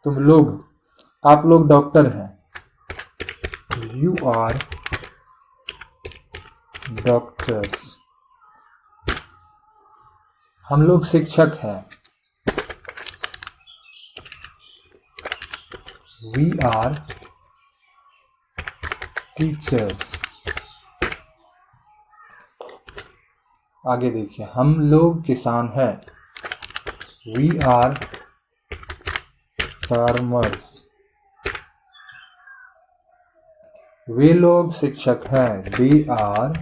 Speaker 2: तुम लोग, आप लोग डॉक्टर हैं, यू आर डॉक्टर्स। हम लोग शिक्षक हैं, वी आर टीचर्स। आगे देखिए, हम लोग किसान हैं, वी आर फार्मर्स। वे लोग शिक्षक हैं, दे आर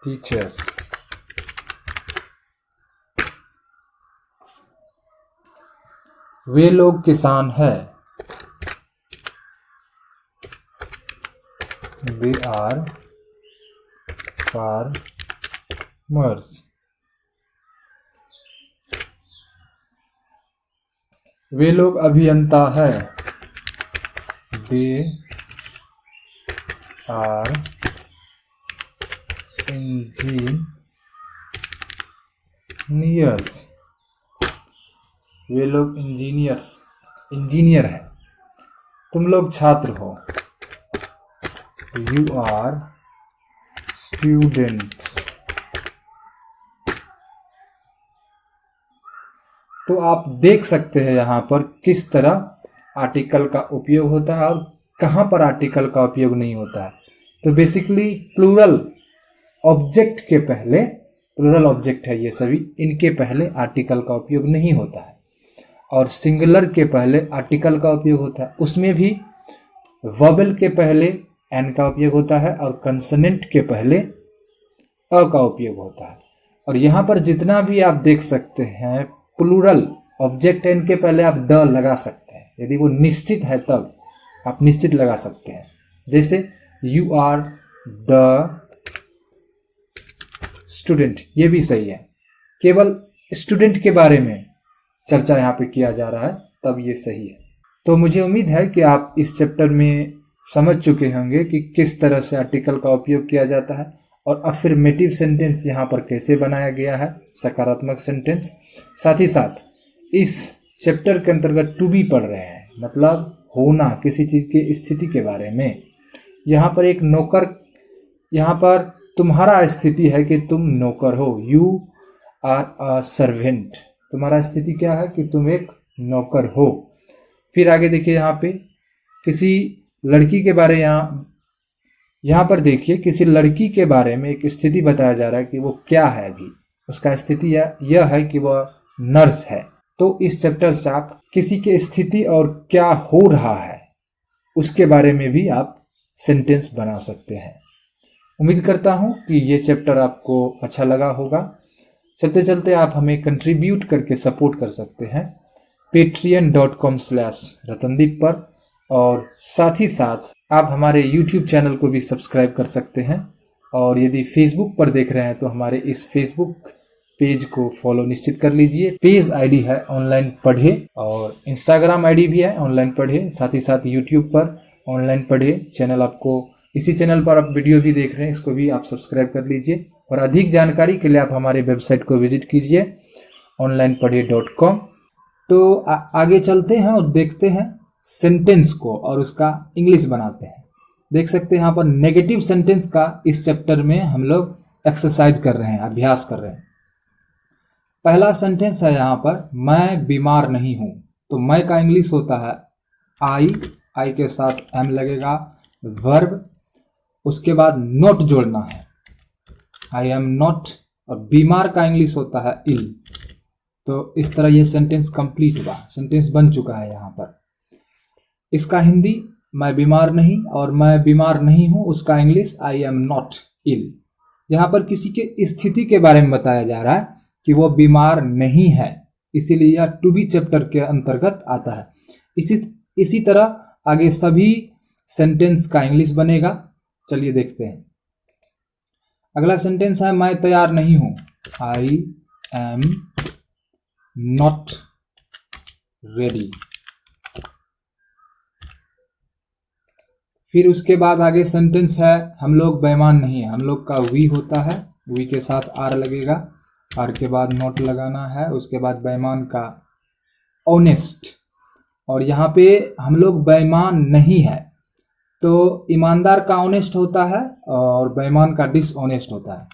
Speaker 2: टीचर्स। वे लोग किसान हैं, दे आर फार्मर्स। वे लोग अभियंता हैं, दे आर इंजीनियर्स। वे लोग इंजीनियर हैं। तुम लोग छात्र हो, यू आर स्टूडेंट्स। तो आप देख सकते हैं यहाँ पर किस तरह आर्टिकल का उपयोग होता है और कहाँ पर आर्टिकल का उपयोग नहीं होता है। तो बेसिकली प्लूरल ऑब्जेक्ट के पहले, प्लूरल ऑब्जेक्ट है ये सभी, इनके पहले आर्टिकल का उपयोग नहीं होता है और सिंगुलर के पहले आर्टिकल का उपयोग होता है। उसमें भी वर्बल के पहले एन का उपयोग होता है और कंसोनेंट के पहले अ का उपयोग होता है। और यहाँ पर जितना भी आप देख सकते हैं प्लूरल ऑब्जेक्ट है, इनके पहले आप द लगा सकते हैं। यदि वो निश्चित है तब आप निश्चित लगा सकते हैं। जैसे यू आर द स्टूडेंट, ये भी सही है। केवल स्टूडेंट के बारे में चर्चा यहाँ पे किया जा रहा है तब ये सही है। तो मुझे उम्मीद है कि आप इस चैप्टर में समझ चुके होंगे कि किस तरह से आर्टिकल का उपयोग किया जाता है और अफर्मेटिव सेंटेंस यहाँ पर कैसे बनाया गया है, सकारात्मक सेंटेंस। साथ ही साथ इस चैप्टर के अंतर्गत टू बी पढ़ रहे हैं, मतलब होना, किसी चीज़ की स्थिति के बारे में। यहाँ पर एक नौकर, यहाँ पर तुम्हारा स्थिति है कि तुम नौकर हो, यू आर अ सर्वेंट। तुम्हारा स्थिति क्या है कि तुम एक नौकर हो। फिर आगे देखिए, यहाँ पे किसी लड़की के बारे, यहाँ पर देखिए किसी लड़की के बारे में एक स्थिति बताया जा रहा है कि वो क्या है। अभी उसका स्थिति यह है कि वह नर्स है। तो इस चैप्टर से आप किसी की स्थिति और क्या हो रहा है उसके बारे में भी आप सेंटेंस बना सकते हैं। उम्मीद करता हूँ कि ये चैप्टर आपको अच्छा लगा होगा। चलते चलते आप हमें कंट्रीब्यूट करके सपोर्ट कर सकते हैं patreon.com/रतनदीप पर, और साथ ही साथ आप हमारे YouTube चैनल को भी सब्सक्राइब कर सकते हैं। और यदि Facebook पर देख रहे हैं तो हमारे इस Facebook पेज को फॉलो निश्चित कर लीजिए। पेज आईडी है ऑनलाइन पढ़े और Instagram आईडी भी है ऑनलाइन पढ़े। साथ ही साथ YouTube पर ऑनलाइन पढ़े चैनल, आपको इसी चैनल पर आप वीडियो भी देख रहे हैं, इसको भी आप सब्सक्राइब कर लीजिए। और अधिक जानकारी के लिए आप हमारे वेबसाइट को विजिट कीजिए onlinepadhe.com। तो आगे चलते हैं और देखते हैं सेंटेंस को और उसका इंग्लिश बनाते हैं। देख सकते हैं यहाँ पर नेगेटिव सेंटेंस का इस चैप्टर में हम लोग एक्सरसाइज कर रहे हैं, अभ्यास कर रहे हैं। पहला सेंटेंस है यहाँ पर, मैं बीमार नहीं हूँ। तो मैं का इंग्लिश होता है आई के साथ एम लगेगा, वर्ब, उसके बाद नॉट जोड़ना है, आई एम नॉट। और बीमार का इंग्लिश होता है इल। तो इस तरह ये सेंटेंस कंप्लीट हुआ, सेंटेंस बन चुका है यहाँ पर। इसका हिंदी मैं बीमार नहीं, और मैं बीमार नहीं हूँ उसका English I am not ill. यहाँ पर किसी के स्थिति के बारे में बताया जा रहा है कि वो बीमार नहीं है, इसीलिए यह टू बी चैप्टर के अंतर्गत आता है। इसी तरह आगे सभी सेंटेंस का इंग्लिश बनेगा। चलिए देखते हैं। अगला सेंटेंस है मैं तैयार नहीं हूं, आई एम नॉट रेडी। फिर उसके बाद आगे सेंटेंस है हम लोग बेईमान नहीं है, हम लोग का वी होता है, वी के साथ आर लगेगा, आर के बाद नॉट लगाना है, उसके बाद बेईमान का ऑनेस्ट, और यहाँ पे हम लोग बेईमान नहीं है, तो ईमानदार का ऑनेस्ट होता है और बेईमान का डिसऑनेस्ट होता है,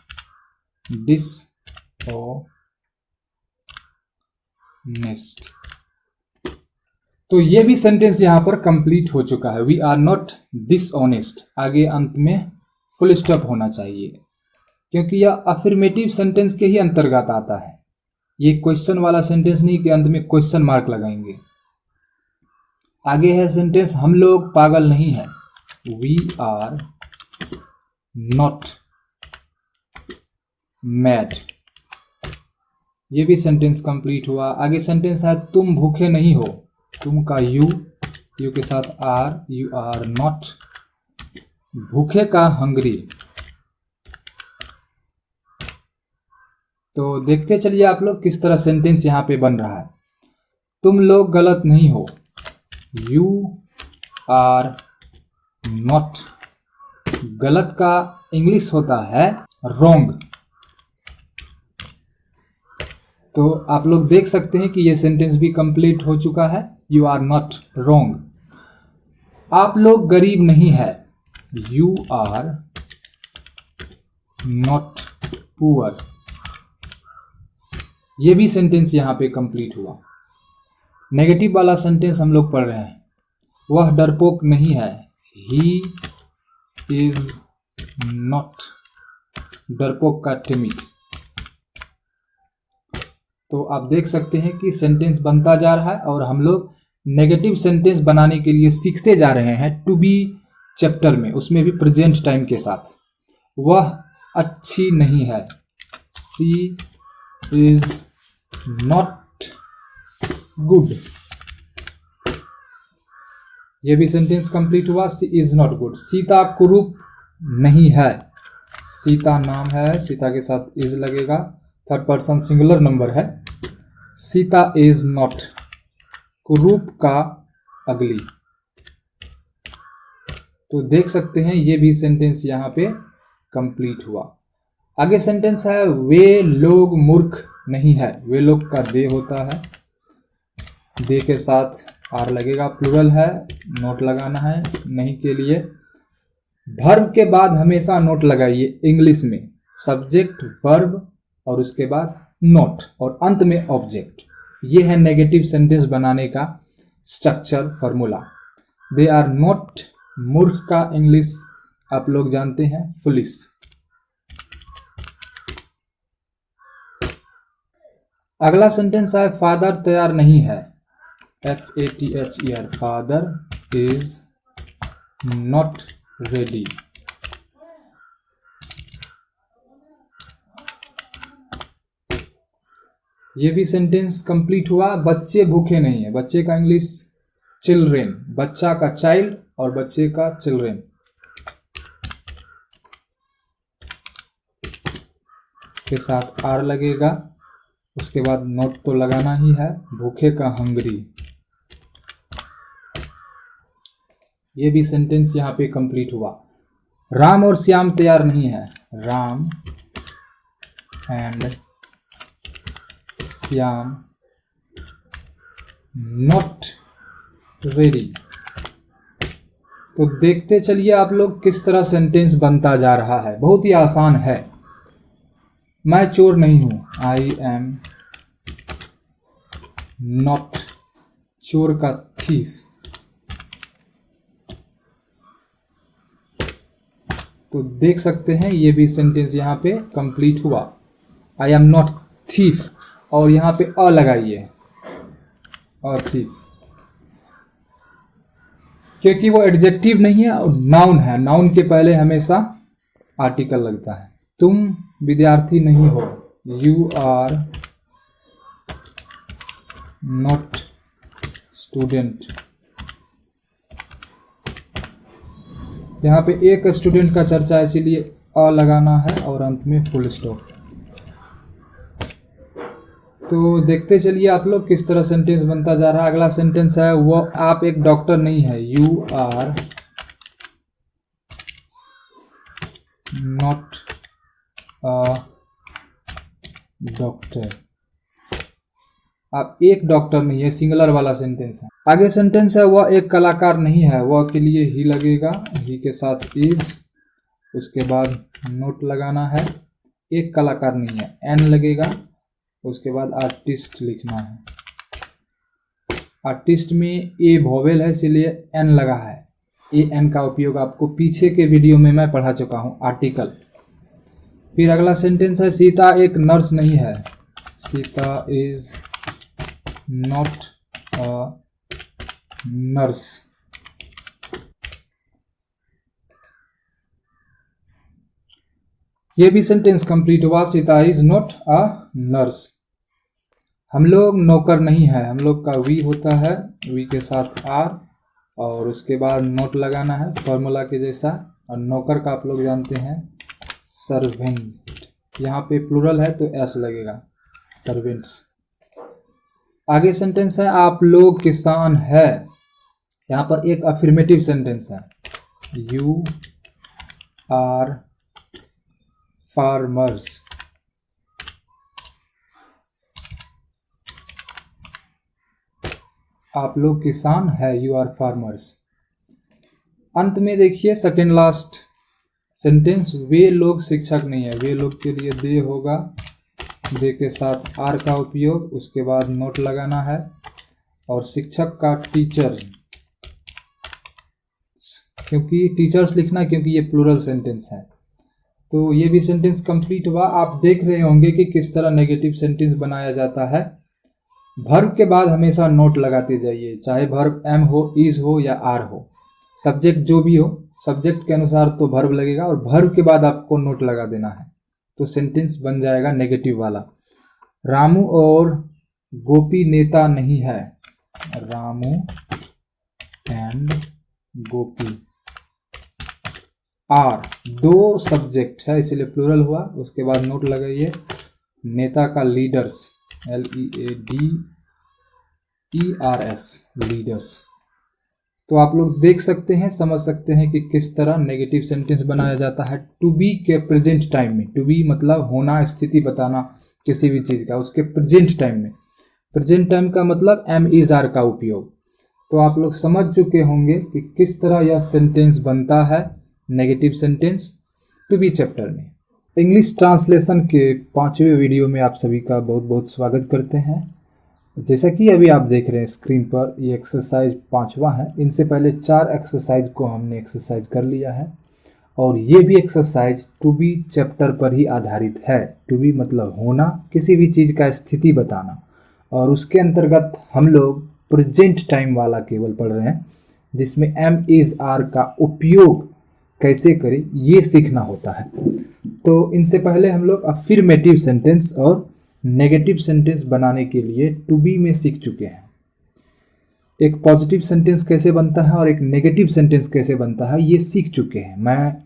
Speaker 2: डिसऑनेस्ट। तो ये भी सेंटेंस यहाँ पर कंप्लीट हो चुका है, वी आर नॉट डिसऑनेस्ट। आगे अंत में फुल स्टॉप होना चाहिए क्योंकि यह अफर्मेटिव सेंटेंस के ही अंतर्गत आता है, ये क्वेश्चन वाला सेंटेंस नहीं कि अंत में क्वेश्चन मार्क लगाएंगे। आगे है सेंटेंस हम लोग पागल नहीं है, वी आर नॉट मैड। ये भी सेंटेंस कंप्लीट हुआ। आगे सेंटेंस है तुम भूखे नहीं हो, तुम का यू के साथ आर, यू आर नॉट भूखे का हंग्री। तो देखते चलिए आप लोग किस तरह सेंटेंस यहां पे बन रहा है। तुम लोग गलत नहीं हो, यू आर नॉट, गलत का इंग्लिश होता है रॉन्ग। तो आप लोग देख सकते हैं कि ये सेंटेंस भी कंप्लीट हो चुका है, यू आर नॉट रॉन्ग। आप लोग गरीब नहीं है, यू आर नॉट पुअर। ये भी सेंटेंस यहां पे कंप्लीट हुआ। नेगेटिव वाला सेंटेंस हम लोग पढ़ रहे हैं, वह डरपोक नहीं है, ही इज नॉट, डरपोक का टिमिड। तो आप देख सकते हैं कि सेंटेंस बनता जा रहा है और हम लोग नेगेटिव सेंटेंस बनाने के लिए सीखते जा रहे हैं टू बी चैप्टर में, उसमें भी प्रेजेंट टाइम के साथ। वह अच्छी नहीं है, सी इज नॉट गुड। यह भी सेंटेंस कंप्लीट हुआ, सी इज नॉट गुड। सीता कुरूप नहीं है, सीता नाम है, सीता के साथ इज लगेगा, थर्ड पर्सन सिंगुलर नंबर है। सीता इज नॉट, कुरूप का अगली। तो देख सकते हैं ये भी सेंटेंस यहां पे कंप्लीट हुआ। आगे सेंटेंस है वे लोग मूर्ख नहीं है, वे लोग का दे होता है, दे के साथ आर लगेगा, प्लूरल है, नोट लगाना है नहीं के लिए। वर्ब के बाद हमेशा नोट लगाइए इंग्लिश में, सब्जेक्ट वर्ब और उसके बाद नोट और अंत में ऑब्जेक्ट। ये है नेगेटिव सेंटेंस बनाने का structure formula. They are not, मूर्ख का इंग्लिश आप लोग जानते हैं फुलिश। अगला सेंटेंस है फादर तैयार नहीं है, FATHER, father is not ready. ये भी सेंटेंस कंप्लीट हुआ। बच्चे भूखे नहीं है, बच्चे का इंग्लिश चिल्ड्रेन, बच्चा का चाइल्ड और बच्चे का चिल्ड्रेन के साथ आर लगेगा, उसके बाद नोट तो लगाना ही है, भूखे का हंग्री। ये भी सेंटेंस यहाँ पे कंप्लीट हुआ। राम और श्याम तैयार नहीं है, Ram and Shyam not ready. तो देखते चलिए आप लोग किस तरह सेंटेंस बनता जा रहा है, बहुत ही आसान है। मैं चोर नहीं हूं, आई एम नॉट, चोर का थीफ। तो देख सकते हैं ये भी सेंटेंस यहाँ पे कंप्लीट हुआ। आई एम नॉट थीफ और यहाँ पे अ लगाइए, और थीफ, क्योंकि वो एडजेक्टिव नहीं है और नाउन है, नाउन के पहले हमेशा आर्टिकल लगता है। तुम विद्यार्थी नहीं हो, यू आर नॉट स्टूडेंट। यहाँ पे एक स्टूडेंट का चर्चा है इसीलिए अ लगाना है और अंत में फुल स्टॉप। तो देखते चलिए आप लोग किस तरह सेंटेंस बनता जा रहा है। अगला सेंटेंस है वो आप एक डॉक्टर नहीं है, you are not a doctor. आप एक डॉक्टर नहीं है, सिंगुलर वाला सेंटेंस है। आगे सेंटेंस है वह एक कलाकार नहीं है, वह के लिए ही लगेगा, ही के साथ इज, उसके बाद नोट लगाना है। एक कलाकार नहीं है, एन लगेगा, उसके बाद आर्टिस्ट लिखना है। आर्टिस्ट में ए वोवेल है इसीलिए एन लगा है। ए एन का उपयोग आपको पीछे के वीडियो में मैं पढ़ा चुका हूँ, आर्टिकल। फिर अगला सेंटेंस है सीता एक नर्स नहीं है, Sita is not a nurse. ये भी सेंटेंस कंप्लीट हुआ, Sita is not a nurse. हम लोग नौकर नहीं है, हम लोग का वी होता है, वी के साथ आर और उसके बाद नोट लगाना है फॉर्मूला के जैसा। और नौकर का आप लोग जानते हैं सर्वेंट, यहाँ पे प्लूरल है तो एस लगेगा, सर्वेंट्स। आगे सेंटेंस है आप लोग किसान है, यहाँ पर एक अफर्मेटिव सेंटेंस है, यू आर फार्मर्स। आप लोग किसान है, यू आर फार्मर्स। अंत में देखिए सेकेंड लास्ट सेंटेंस, वे लोग शिक्षक नहीं है, वे लोग के लिए दे होगा, दे के साथ आर का उपयोग, उसके बाद नोट लगाना है और शिक्षक का टीचर, क्योंकि टीचर्स लिखना क्योंकि ये प्लूरल सेंटेंस है। तो ये भी सेंटेंस कंप्लीट हुआ। आप देख रहे होंगे कि किस तरह नेगेटिव सेंटेंस बनाया जाता है। वर्ब के बाद हमेशा नोट लगाते जाइए, चाहे वर्ब एम हो, इज हो या आर हो, सब्जेक्ट जो भी हो, सब्जेक्ट के अनुसार तो वर्ब लगेगा और वर्ब के बाद आपको नोट लगा देना है, तो सेंटेंस बन जाएगा नेगेटिव वाला। रामू और गोपी नेता नहीं है, रामू एंड गोपी आर, दो सब्जेक्ट है इसलिए प्लूरल हुआ। उसके बाद नोट लगाइए, नेता का लीडर्स, LEADERS, लीडर्स। तो आप लोग देख सकते हैं, समझ सकते हैं कि किस तरह नेगेटिव सेंटेंस बनाया जाता है टू बी के प्रेजेंट टाइम में। टू बी मतलब होना, स्थिति बताना किसी भी चीज़ का, उसके प्रेजेंट टाइम में। प्रेजेंट टाइम का मतलब एम इज आर का उपयोग। तो आप लोग समझ चुके होंगे कि किस तरह यह सेंटेंस बनता है, negative sentence to be chapter में। इंग्लिश ट्रांसलेशन के 5वें वीडियो में आप सभी का बहुत बहुत स्वागत करते हैं। जैसा कि अभी आप देख रहे हैं स्क्रीन पर, ये एक्सरसाइज 5वां है। इनसे पहले 4 एक्सरसाइज को हमने एक्सरसाइज कर लिया है और ये भी एक्सरसाइज टू बी चैप्टर पर ही आधारित है। टू बी मतलब होना, किसी भी चीज़ का स्थिति बताना, और उसके अंतर्गत हम लोग प्रेजेंट टाइम वाला केवल पढ़ रहे हैं, जिसमें एम इज आर का उपयोग कैसे करें ये सीखना होता है। तो इनसे पहले हम लोग अफर्मेटिव सेंटेंस और नेगेटिव सेंटेंस बनाने के लिए टू बी में सीख चुके हैं। एक पॉजिटिव सेंटेंस कैसे बनता है और एक नेगेटिव सेंटेंस कैसे बनता है ये सीख चुके हैं। मैं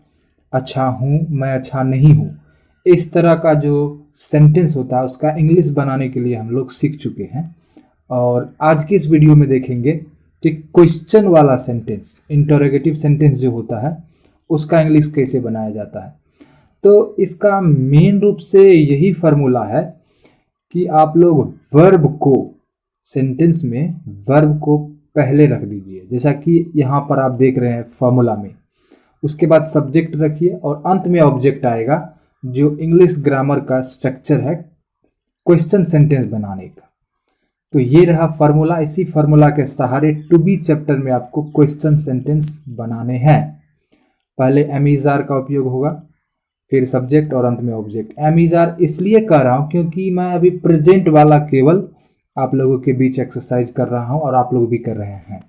Speaker 2: अच्छा हूँ, मैं अच्छा नहीं हूँ, इस तरह का जो सेंटेंस होता है उसका इंग्लिश बनाने के लिए हम लोग सीख चुके हैं। और आज की इस वीडियो में देखेंगे कि क्वेश्चन वाला सेंटेंस, इंटरोगेटिव सेंटेंस जो होता है उसका इंग्लिश कैसे बनाया जाता है। तो इसका मेन रूप से यही फार्मूला है कि आप लोग वर्ब को, सेंटेंस में वर्ब को पहले रख दीजिए, जैसा कि यहाँ पर आप देख रहे हैं फार्मूला में। उसके बाद सब्जेक्ट रखिए और अंत में ऑब्जेक्ट आएगा, जो इंग्लिश ग्रामर का स्ट्रक्चर है क्वेश्चन सेंटेंस बनाने का। तो ये रहा फार्मूला। इसी फार्मूला के सहारे टू बी चैप्टर में आपको क्वेश्चन सेंटेंस बनाने हैं। पहले एम इज आर का उपयोग होगा, फिर सब्जेक्ट और अंत में ऑब्जेक्ट। एम इज आर इसलिए कह रहा हूँ क्योंकि मैं अभी प्रेजेंट वाला केवल आप लोगों के बीच एक्सरसाइज कर रहा हूँ और आप लोग भी कर रहे हैं।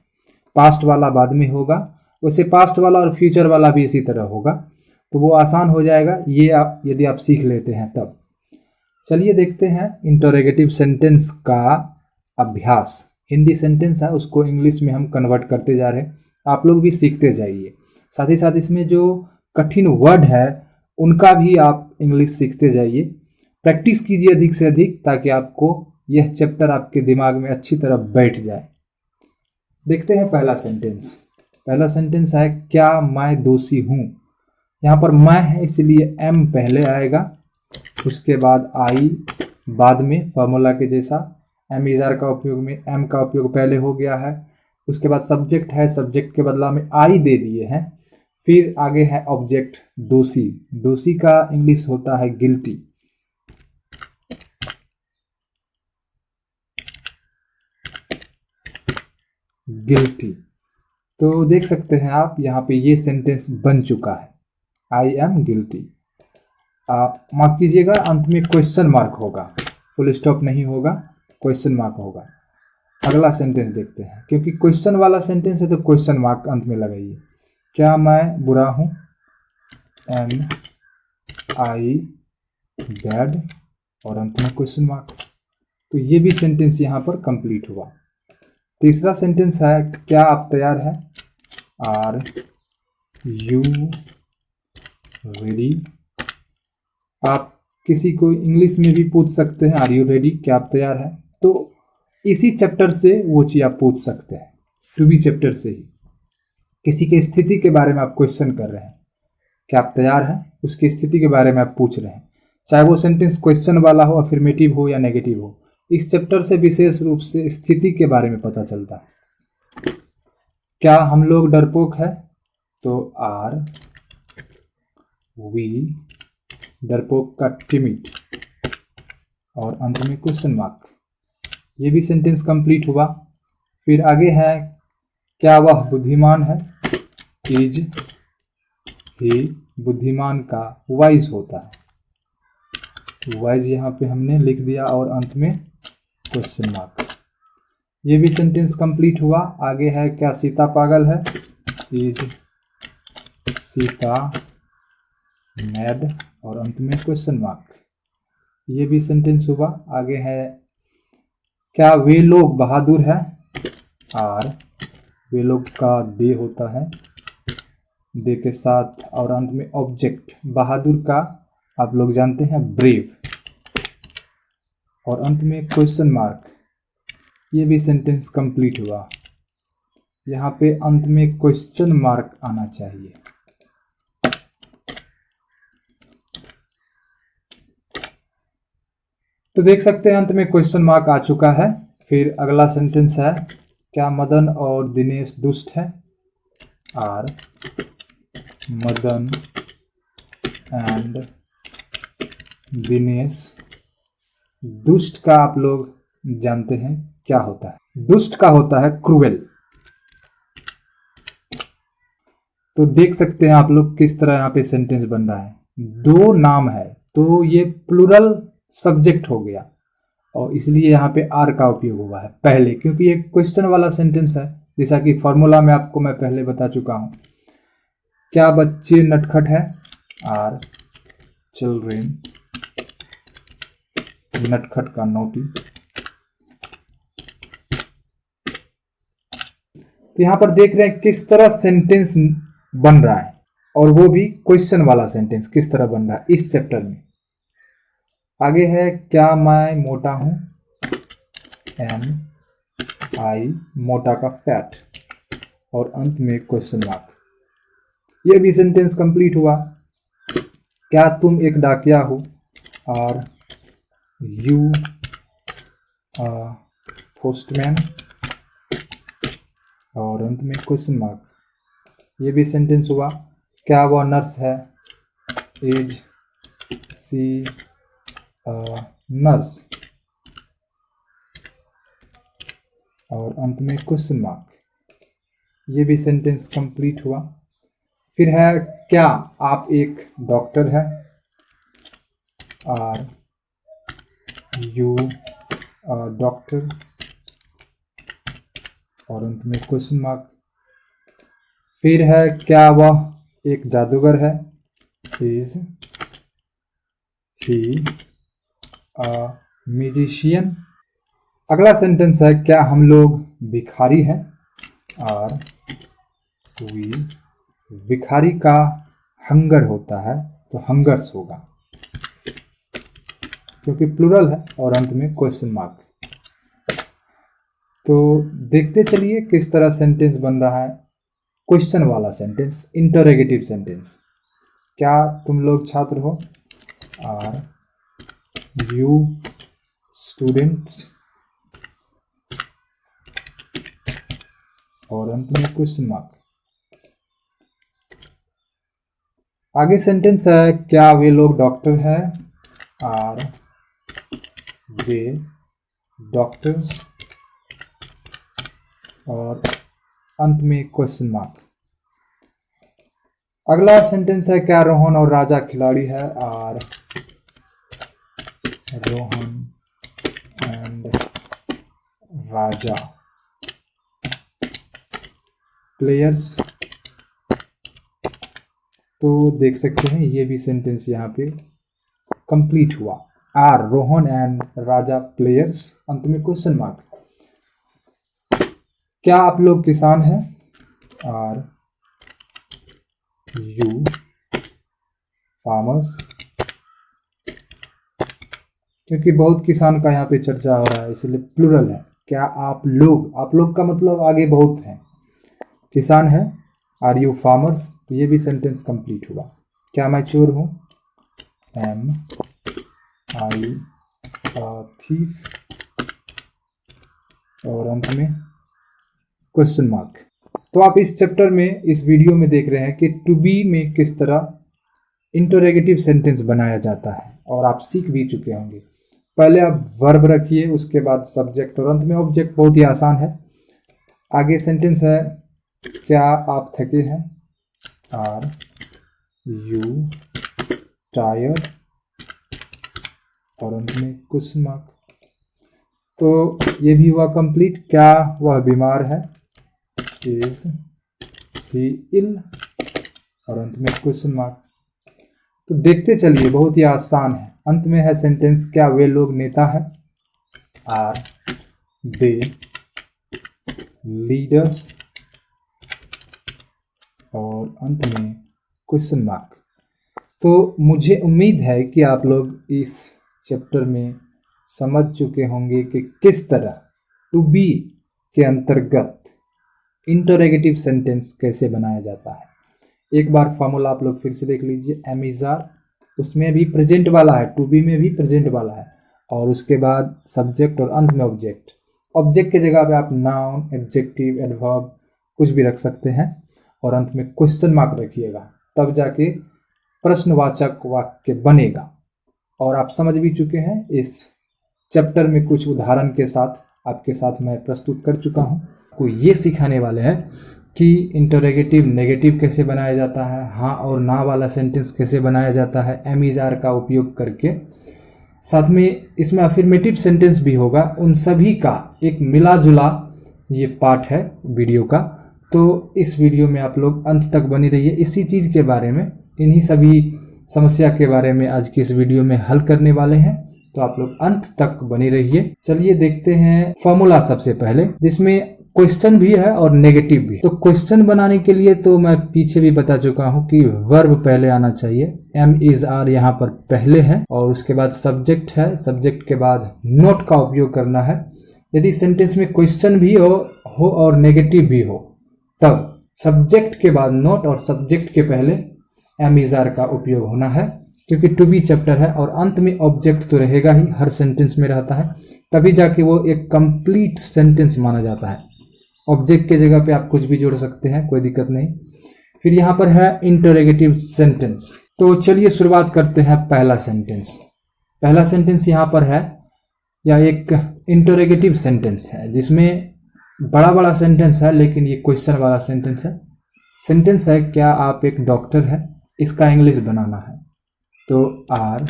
Speaker 2: पास्ट वाला बाद में होगा, वैसे पास्ट वाला और फ्यूचर वाला भी इसी तरह होगा, तो वो आसान हो जाएगा ये आप यदि आप सीख लेते हैं तब। चलिए देखते हैं इंटरोगेटिव सेंटेंस का अभ्यास। हिंदी सेंटेंस है उसको इंग्लिश में हम कन्वर्ट करते जा रहे हैं, आप लोग भी सीखते जाइए। साथ ही साथ इसमें जो कठिन वर्ड है उनका भी आप इंग्लिश सीखते जाइए, प्रैक्टिस कीजिए अधिक से अधिक, ताकि आपको यह चैप्टर आपके दिमाग में अच्छी तरह बैठ जाए। देखते हैं पहला सेंटेंस। पहला सेंटेंस है क्या मैं दोषी हूँ। यहाँ पर मैं है इसलिए एम पहले आएगा, उसके बाद आई बाद में, फॉर्मूला के जैसा एम इज आर का उपयोग में एम का उपयोग पहले हो गया है। उसके बाद सब्जेक्ट है, सब्जेक्ट के बदला में आई दे दिए हैं। फिर आगे है ऑब्जेक्ट दोषी। दोषी का इंग्लिश होता है गिल्टी। गिल्टी। तो देख सकते हैं आप यहाँ पे ये सेंटेंस बन चुका है, आई एम गिल्टी। माफ कीजिएगा, अंत में क्वेश्चन मार्क होगा, फुल स्टॉप नहीं होगा, क्वेश्चन मार्क होगा। अगला सेंटेंस देखते हैं, क्योंकि क्वेश्चन वाला सेंटेंस है तो क्वेश्चन मार्क अंत में लगाइए। क्या मैं बुरा हूँ, एम आई बैड, और अंत में क्वेश्चन मार्क। तो ये भी सेंटेंस यहाँ पर कंप्लीट हुआ। तीसरा सेंटेंस है क्या आप तैयार हैं, आर यू रेडी। आप किसी को इंग्लिश में भी पूछ सकते हैं, आर यू रेडी, क्या आप तैयार हैं। तो इसी चैप्टर से वो चीज़ आप पूछ सकते हैं, टू बी चैप्टर से ही। किसी की स्थिति के बारे में आप क्वेश्चन कर रहे हैं, क्या आप तैयार हैं, उसकी स्थिति के बारे में आप पूछ रहे हैं, चाहे वो सेंटेंस क्वेश्चन वाला हो, अफर्मेटिव हो या नेगेटिव हो। इस चैप्टर से विशेष रूप से स्थिति के बारे में पता चलता है। क्या हम लोग डरपोक है, तो आर वी, डरपोक का टिमिड, और अंत में क्वेश्चन मार्क। ये भी सेंटेंस कंप्लीट हुआ। फिर आगे है क्या वह बुद्धिमान है, इज ही, बुद्धिमान का वाइज होता है, वाइज यहाँ पे हमने लिख दिया, और अंत में क्वेश्चन मार्क। ये भी सेंटेंस कंप्लीट हुआ। आगे है क्या सीता पागल है, इज सीता मैड, और अंत में क्वेश्चन मार्क। ये भी सेंटेंस हुआ। आगे है क्या वे लोग बहादुर है, आर, वे लोग का दे होता है, दे के साथ, और अंत में ऑब्जेक्ट बहादुर का आप लोग जानते हैं ब्रेव, और अंत में क्वेश्चन मार्क। ये भी सेंटेंस कंप्लीट हुआ। यहाँ पे अंत में क्वेश्चन मार्क आना चाहिए। तो देख सकते हैं अंत में क्वेश्चन मार्क आ चुका है। फिर अगला सेंटेंस है क्या मदन और दिनेश दुष्ट है, आर मदन एंड दिनेश। दुष्ट का आप लोग जानते हैं क्या होता है, दुष्ट का होता है क्रूएल। तो देख सकते हैं आप लोग किस तरह यहाँ पे सेंटेंस बन रहा है। दो नाम है तो ये प्लूरल सब्जेक्ट हो गया, और इसलिए यहाँ पे आर का उपयोग हुआ है पहले, क्योंकि ये क्वेश्चन वाला सेंटेंस है, जैसा कि फॉर्मूला में आपको मैं पहले बता चुका हूँ। क्या बच्चे नटखट है, आर चिल्ड्रेन, नटखट का नोटी। तो यहाँ पर देख रहे हैं किस तरह सेंटेंस बन रहा है, और वो भी क्वेश्चन वाला सेंटेंस किस तरह बन रहा है इस चैप्टर में। आगे है क्या मैं मोटा हूं, एम आई, मोटा का फैट, और अंत में क्वेश्चन मार्क। ये भी सेंटेंस कंप्लीट हुआ। क्या तुम एक डाकिया हो, आर यू पोस्टमैन, और अंत में क्वेश्चन मार्क। ये भी सेंटेंस हुआ। क्या वह नर्स है, इज सी नर्स, और अंत में क्वेश्चन मार्क। ये भी सेंटेंस कंप्लीट हुआ। फिर है क्या आप एक डॉक्टर हैं, आर यू डॉक्टर, और अंत में क्वेश्चन मार्क। फिर है क्या वह एक जादूगर है, इज ही म्यूजिशियन। अगला सेंटेंस है क्या हम लोग भिखारी हैं, आर वी, भिखारी का हंगर होता है, तो हंगर्स होगा, क्योंकि प्लूरल है और अंत में क्वेश्चन मार्क। तो देखते चलिए किस तरह सेंटेंस बन रहा है। क्वेश्चन वाला सेंटेंस, इंटरोगेटिव सेंटेंस। क्या तुम लोग छात्र हो? आर यू स्टूडेंट्स, और अंत में क्वेश्चन मार्क। आगे सेंटेंस है, क्या वे लोग डॉक्टर हैं? आर दे डॉक्टर्स, और अंत में क्वेश्चन मार्क। अगला सेंटेंस है, क्या रोहन और राजा खिलाड़ी है? Are Rohan and Raja players. तो देख सकते हैं ये भी सेंटेंस यहाँ पे कंप्लीट हुआ। Are Rohan and Raja players, अंत में क्वेश्चन मार्क। क्या आप लोग किसान हैं? आर यू फार्मर्स, क्योंकि बहुत किसान का यहाँ पे चर्चा हो रहा है इसलिए प्लूरल है। क्या आप लोग का मतलब आगे बहुत है, किसान है। आर यू फार्मर्स, तो ये भी सेंटेंस कंप्लीट हुआ। क्या मैं चोर हूँ? एम आई थीफ, और अंत में क्वेश्चन मार्क। तो आप इस चैप्टर में, इस वीडियो में देख रहे हैं कि टू बी में किस तरह इंटरोगेटिव सेंटेंस बनाया जाता है, और आप सीख भी चुके होंगे। पहले आप वर्ब रखिए, उसके बाद सब्जेक्ट और अंत में ऑब्जेक्ट। बहुत ही आसान है। आगे सेंटेंस है, क्या आप थके हैं? आर यू टायर्ड, और अंत में क्वेश्चन मार्क। तो ये भी हुआ कंप्लीट। क्या वह बीमार है? इज ही इल, और अंत में क्वेश्चन मार्क। तो देखते चलिए, बहुत ही आसान है। अंत में है सेंटेंस, क्या वे लोग नेता है? आर दे लीडर्स, और अंत में क्वेश्चन मार्क। तो मुझे उम्मीद है कि आप लोग इस चैप्टर में समझ चुके होंगे कि किस तरह टू बी के अंतर्गत इंटरोगेटिव सेंटेंस कैसे बनाया जाता है। एक बार फॉर्मूला आप लोग फिर से देख लीजिए। एम इज आर, उसमें भी प्रेजेंट वाला है, टू बी में भी प्रेजेंट वाला है, और उसके बाद सब्जेक्ट और अंत में ऑब्जेक्ट। ऑब्जेक्ट की जगह पे आप नाउन, एडजेक्टिव, एडवर्ब कुछ भी रख सकते हैं, और अंत में क्वेश्चन मार्क रखिएगा, तब जाके प्रश्नवाचक वाक्य बनेगा। और आप समझ भी चुके हैं। इस चैप्टर में कुछ उदाहरण के साथ आपके साथ मैं प्रस्तुत कर चुका हूँ। को ये सिखाने वाले हैं कि इंटरोगेटिव नेगेटिव कैसे बनाया जाता है, हाँ और ना वाला सेंटेंस कैसे बनाया जाता है एम इज आर का उपयोग करके। साथ में इसमें अफर्मेटिव सेंटेंस भी होगा। उन सभी का एक मिला जुला ये पार्ट है वीडियो का। तो इस वीडियो में आप लोग अंत तक बनी रहिए। इसी चीज़ के बारे में, इन्हीं सभी समस्या के बारे में आज की इस वीडियो में हल करने वाले हैं। तो आप लोग अंत तक बने रहिए। चलिए देखते हैं फॉर्मूला सबसे पहले, जिसमें क्वेश्चन भी है और नेगेटिव भी। तो क्वेश्चन बनाने के लिए तो मैं पीछे भी बता चुका हूं कि वर्ब पहले आना चाहिए। एम इज आर यहाँ पर पहले है, और उसके बाद सब्जेक्ट है। सब्जेक्ट के बाद नोट का उपयोग करना है। यदि सेंटेंस में क्वेश्चन भी हो और नेगेटिव भी हो, तब सब्जेक्ट के बाद नोट और सब्जेक्ट के पहले एम इज आर का उपयोग होना है, क्योंकि टू बी चैप्टर है। और अंत में ऑब्जेक्ट तो रहेगा ही, हर सेंटेंस में रहता है, तभी जाके वो एक कंप्लीट सेंटेंस माना जाता है। ऑब्जेक्ट के जगह पे आप कुछ भी जोड़ सकते हैं, कोई दिक्कत नहीं। फिर यहाँ पर है इंटरोगेटिव सेंटेंस। तो चलिए शुरुआत करते हैं पहला सेंटेंस। पहला सेंटेंस यहाँ पर है, या एक इंटरोगेटिव सेंटेंस है, जिसमें बड़ा बड़ा सेंटेंस है, लेकिन ये क्वेश्चन वाला सेंटेंस है। सेंटेंस है, क्या आप एक डॉक्टर हैं? इसका इंग्लिश बनाना है। तो आर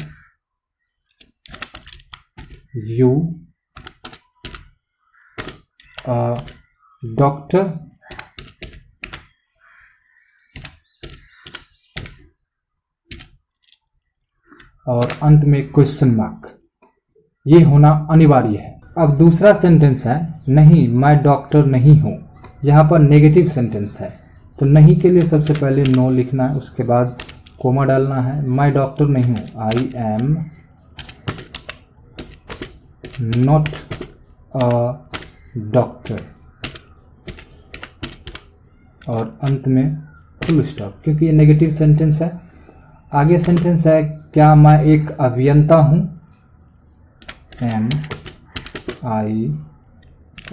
Speaker 2: यू डॉक्टर, और अंत में क्वेश्चन मार्क। ये होना अनिवार्य है। अब दूसरा सेंटेंस है, नहीं मैं डॉक्टर नहीं हूं। यहाँ पर नेगेटिव सेंटेंस है, तो नहीं के लिए सबसे पहले नो लिखना है, उसके बाद कोमा डालना है। मैं डॉक्टर नहीं हूँ, आई एम नॉट अ डॉक्टर, और अंत में फुल स्टॉप, क्योंकि ये नेगेटिव सेंटेंस है। आगे सेंटेंस है, क्या मैं एक अभियंता हूँ, एम आई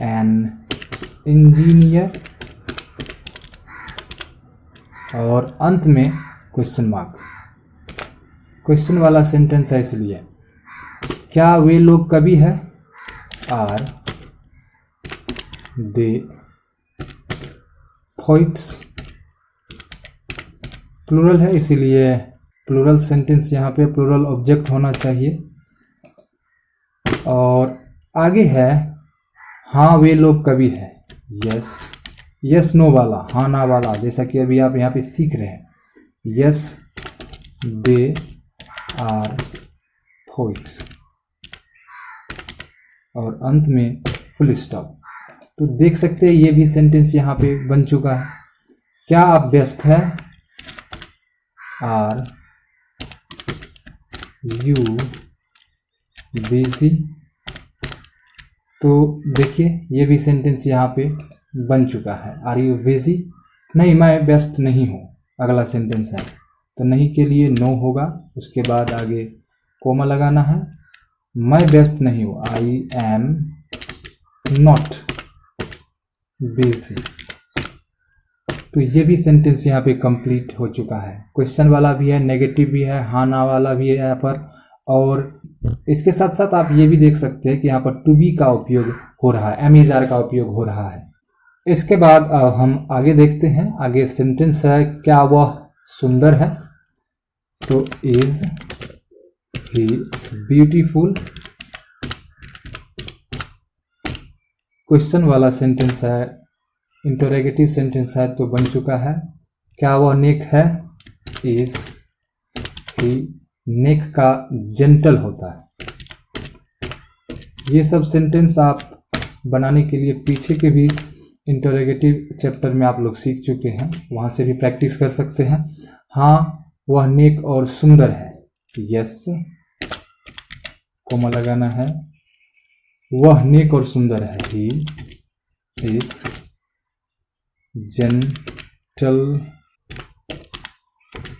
Speaker 2: एन इंजीनियर, और अंत में क्वेश्चन मार्क। क्वेश्चन वाला सेंटेंस है इसलिए। क्या वे लोग कवि है, आर दे पोइट्स। प्लूरल है इसीलिए प्लूरल सेंटेंस यहाँ पे प्लूरल ऑब्जेक्ट होना चाहिए। और आगे है, हाँ वे लोग कवि है, यस यस नो वाला, हाँ ना वाला, जैसा कि अभी आप यहाँ पे सीख रहे हैं। यस दे आर पोइट्स, और अंत में फुल स्टॉप। तो देख सकते हैं ये भी सेंटेंस यहाँ पे बन चुका है। क्या आप व्यस्त हैं, आर यू बिजी। तो देखिए ये भी सेंटेंस यहाँ पे बन चुका है। आर यू बिजी, नहीं मैं व्यस्त नहीं हूँ, अगला सेंटेंस है, तो नहीं के लिए नो होगा, उसके बाद आगे कोमा लगाना है। मैं व्यस्त नहीं हूँ, आई एम नॉट बिजी। तो ये भी सेंटेंस यहाँ पे कंप्लीट हो चुका है। क्वेश्चन वाला भी है, नेगेटिव भी है, हाँ ना वाला भी है यहाँ पर। और इसके साथ साथ आप ये भी देख सकते हैं कि यहाँ पर टू बी का उपयोग हो रहा है, एम इज आर का उपयोग हो रहा है। इसके बाद हम आगे देखते हैं। आगे सेंटेंस है, क्या वह सुंदर है, तो इज ही ब्यूटीफुल। क्वेश्चन वाला सेंटेंस है, इंटरोगेटिव सेंटेंस है, तो बन चुका है। क्या वह नेक है, इज ही नेक का जेंटल होता है। ये सब सेंटेंस आप बनाने के लिए पीछे के भी इंटरोगेटिव चैप्टर में आप लोग सीख चुके हैं, वहाँ से भी प्रैक्टिस कर सकते हैं। हाँ वह नेक और सुंदर है, यस कोमा लगाना है। वह नेक और सुंदर है, he is gentle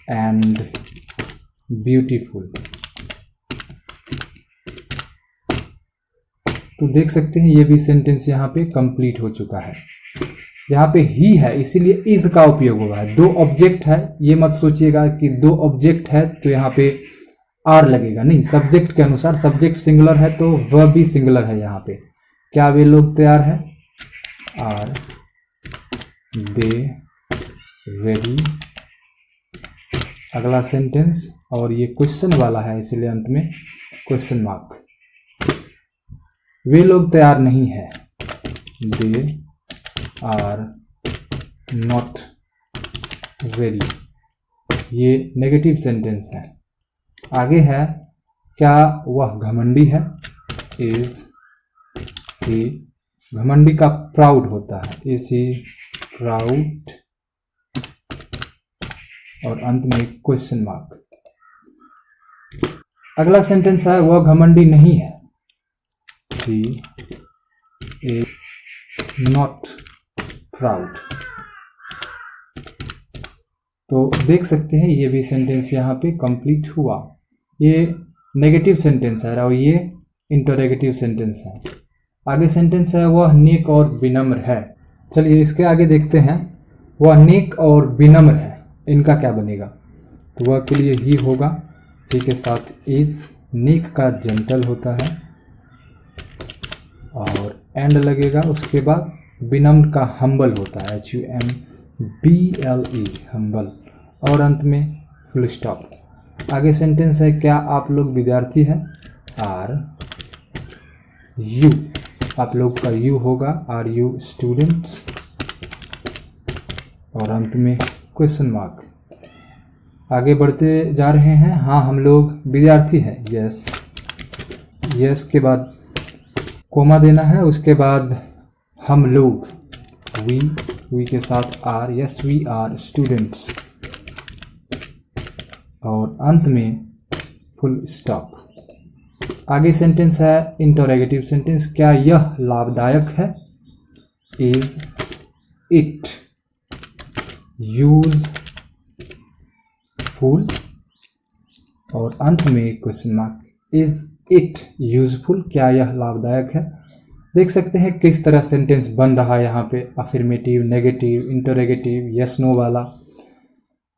Speaker 2: and beautiful. तो देख सकते हैं ये भी सेंटेंस यहाँ पे कंप्लीट हो चुका है। यहाँ पे ही है इसीलिए इज का उपयोग हुआ है। दो ऑब्जेक्ट है, ये मत सोचिएगा कि दो ऑब्जेक्ट है तो यहाँ पे आर लगेगा, नहीं, सब्जेक्ट के अनुसार। सब्जेक्ट सिंगुलर है तो वह भी सिंगुलर है यहाँ पे। क्या वे लोग तैयार हैं, आर दे रेडी। अगला सेंटेंस, और ये क्वेश्चन वाला है इसलिए अंत में क्वेश्चन मार्क। वे लोग तैयार नहीं है, दे आर नॉट रेडी। ये नेगेटिव सेंटेंस है। आगे है, क्या वह घमंडी है, इज ही। घमंडी का प्राउड होता है, इज ही प्राउड, और अंत में क्वेश्चन मार्क। अगला सेंटेंस है, वह घमंडी नहीं है, he is not proud। तो देख सकते हैं ये भी सेंटेंस यहाँ पे कंप्लीट हुआ। ये नेगेटिव सेंटेंस है और ये इंटरोगेटिव सेंटेंस है। आगे सेंटेंस है, वह नेक और विनम्र है। चलिए इसके आगे देखते हैं। वह नेक और विनम्र है, इनका क्या बनेगा, तो वह के लिए ही होगा, ही के साथ इज। नेक का जेंटल होता है और एंड लगेगा। उसके बाद विनम्र का हम्बल होता है, HUMBLE हम्बल, और अंत में फुल स्टॉप। आगे सेंटेंस है, क्या आप लोग विद्यार्थी हैं, आर यू। आप लोग का यू होगा, आर यू स्टूडेंट्स, और अंत में क्वेश्चन मार्क। आगे बढ़ते जा रहे हैं। हाँ हम लोग विद्यार्थी हैं, यस। यस के बाद कोमा देना है। उसके बाद हम लोग, वी के साथ are, yes we are students, और अंत में फुल स्टॉप। आगे सेंटेंस है इंटरोगेटिव सेंटेंस, क्या यह लाभदायक है? इज इट यूजफुल, और अंत में question mark. Is it useful, क्या यह लाभदायक है? देख सकते हैं किस तरह सेंटेंस बन रहा है यहाँ पे, affirmative, negative, interrogative, yes no वाला।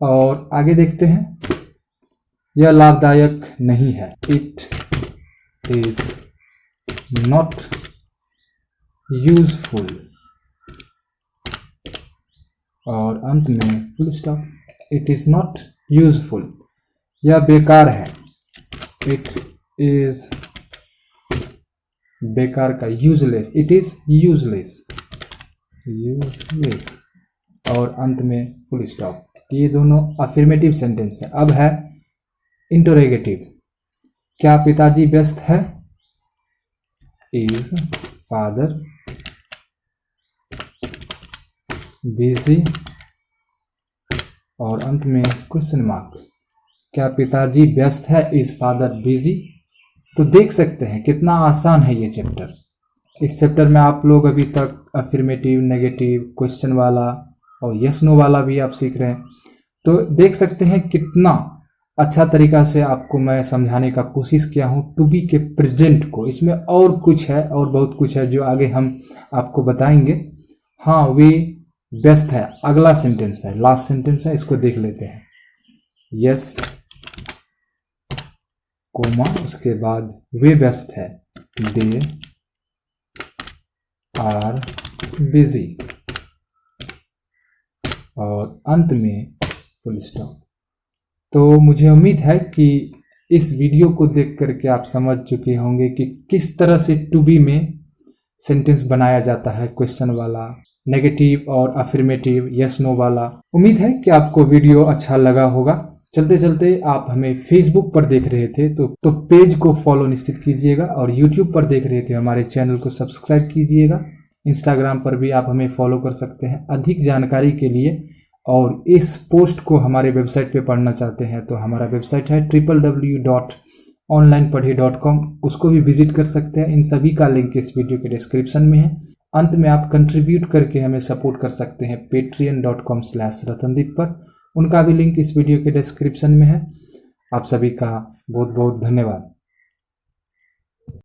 Speaker 2: और आगे देखते हैं, यह लाभदायक नहीं है, इट इज नॉट यूजफुल, और अंत में full stop. It is not useful, यह बेकार है, इट इज बेकार का useless, it is useless, useless, और अंत में फुल स्टॉप। ये दोनों अफर्मेटिव सेंटेंस है। अब है इंटरोगेटिव, क्या पिताजी व्यस्त है? इज फादर बिजी, और अंत में क्वेश्चन मार्क। क्या पिताजी व्यस्त है? Is father busy. तो देख सकते हैं कितना आसान है ये चैप्टर। इस चैप्टर में आप लोग अभी तक अफर्मेटिव, नेगेटिव, क्वेश्चन वाला और यस नो वाला भी आप सीख रहे हैं। तो देख सकते हैं कितना अच्छा तरीका से आपको मैं समझाने का कोशिश किया हूँ टू बी के प्रेजेंट को। इसमें और कुछ है, और बहुत कुछ है जो आगे हम आपको बताएंगे। हाँ, वे व्यस्त है अगला सेंटेंस है, लास्ट सेंटेंस है, इसको देख लेते हैं। यस कोमा, उसके बाद वे व्यस्त है, दे आर बिजी, और अंत में फुल स्टॉप। तो मुझे उम्मीद है कि इस वीडियो को देख करके आप समझ चुके होंगे कि किस तरह से टू बी में सेंटेंस बनाया जाता है, क्वेश्चन वाला, नेगेटिव और अफर्मेटिव, यस नो वाला। उम्मीद है कि आपको वीडियो अच्छा लगा होगा। चलते चलते आप हमें फेसबुक पर देख रहे थे तो पेज को फॉलो निश्चित कीजिएगा, और यूट्यूब पर देख रहे थे हमारे चैनल को सब्सक्राइब कीजिएगा। इंस्टाग्राम पर भी आप हमें फॉलो कर सकते हैं अधिक जानकारी के लिए। और इस पोस्ट को हमारे वेबसाइट पे पढ़ना चाहते हैं तो हमारा वेबसाइट है www.onlinepadhi.com, उसको भी विजिट कर सकते हैं। इन सभी का लिंक इस वीडियो के डिस्क्रिप्शन में है। अंत में आप कंट्रीब्यूट करके हमें सपोर्ट कर सकते हैं patreon.com/रतनदीप पर, उनका भी लिंक इस वीडियो के डिस्क्रिप्शन में है। आप सभी का बहुत बहुत धन्यवाद।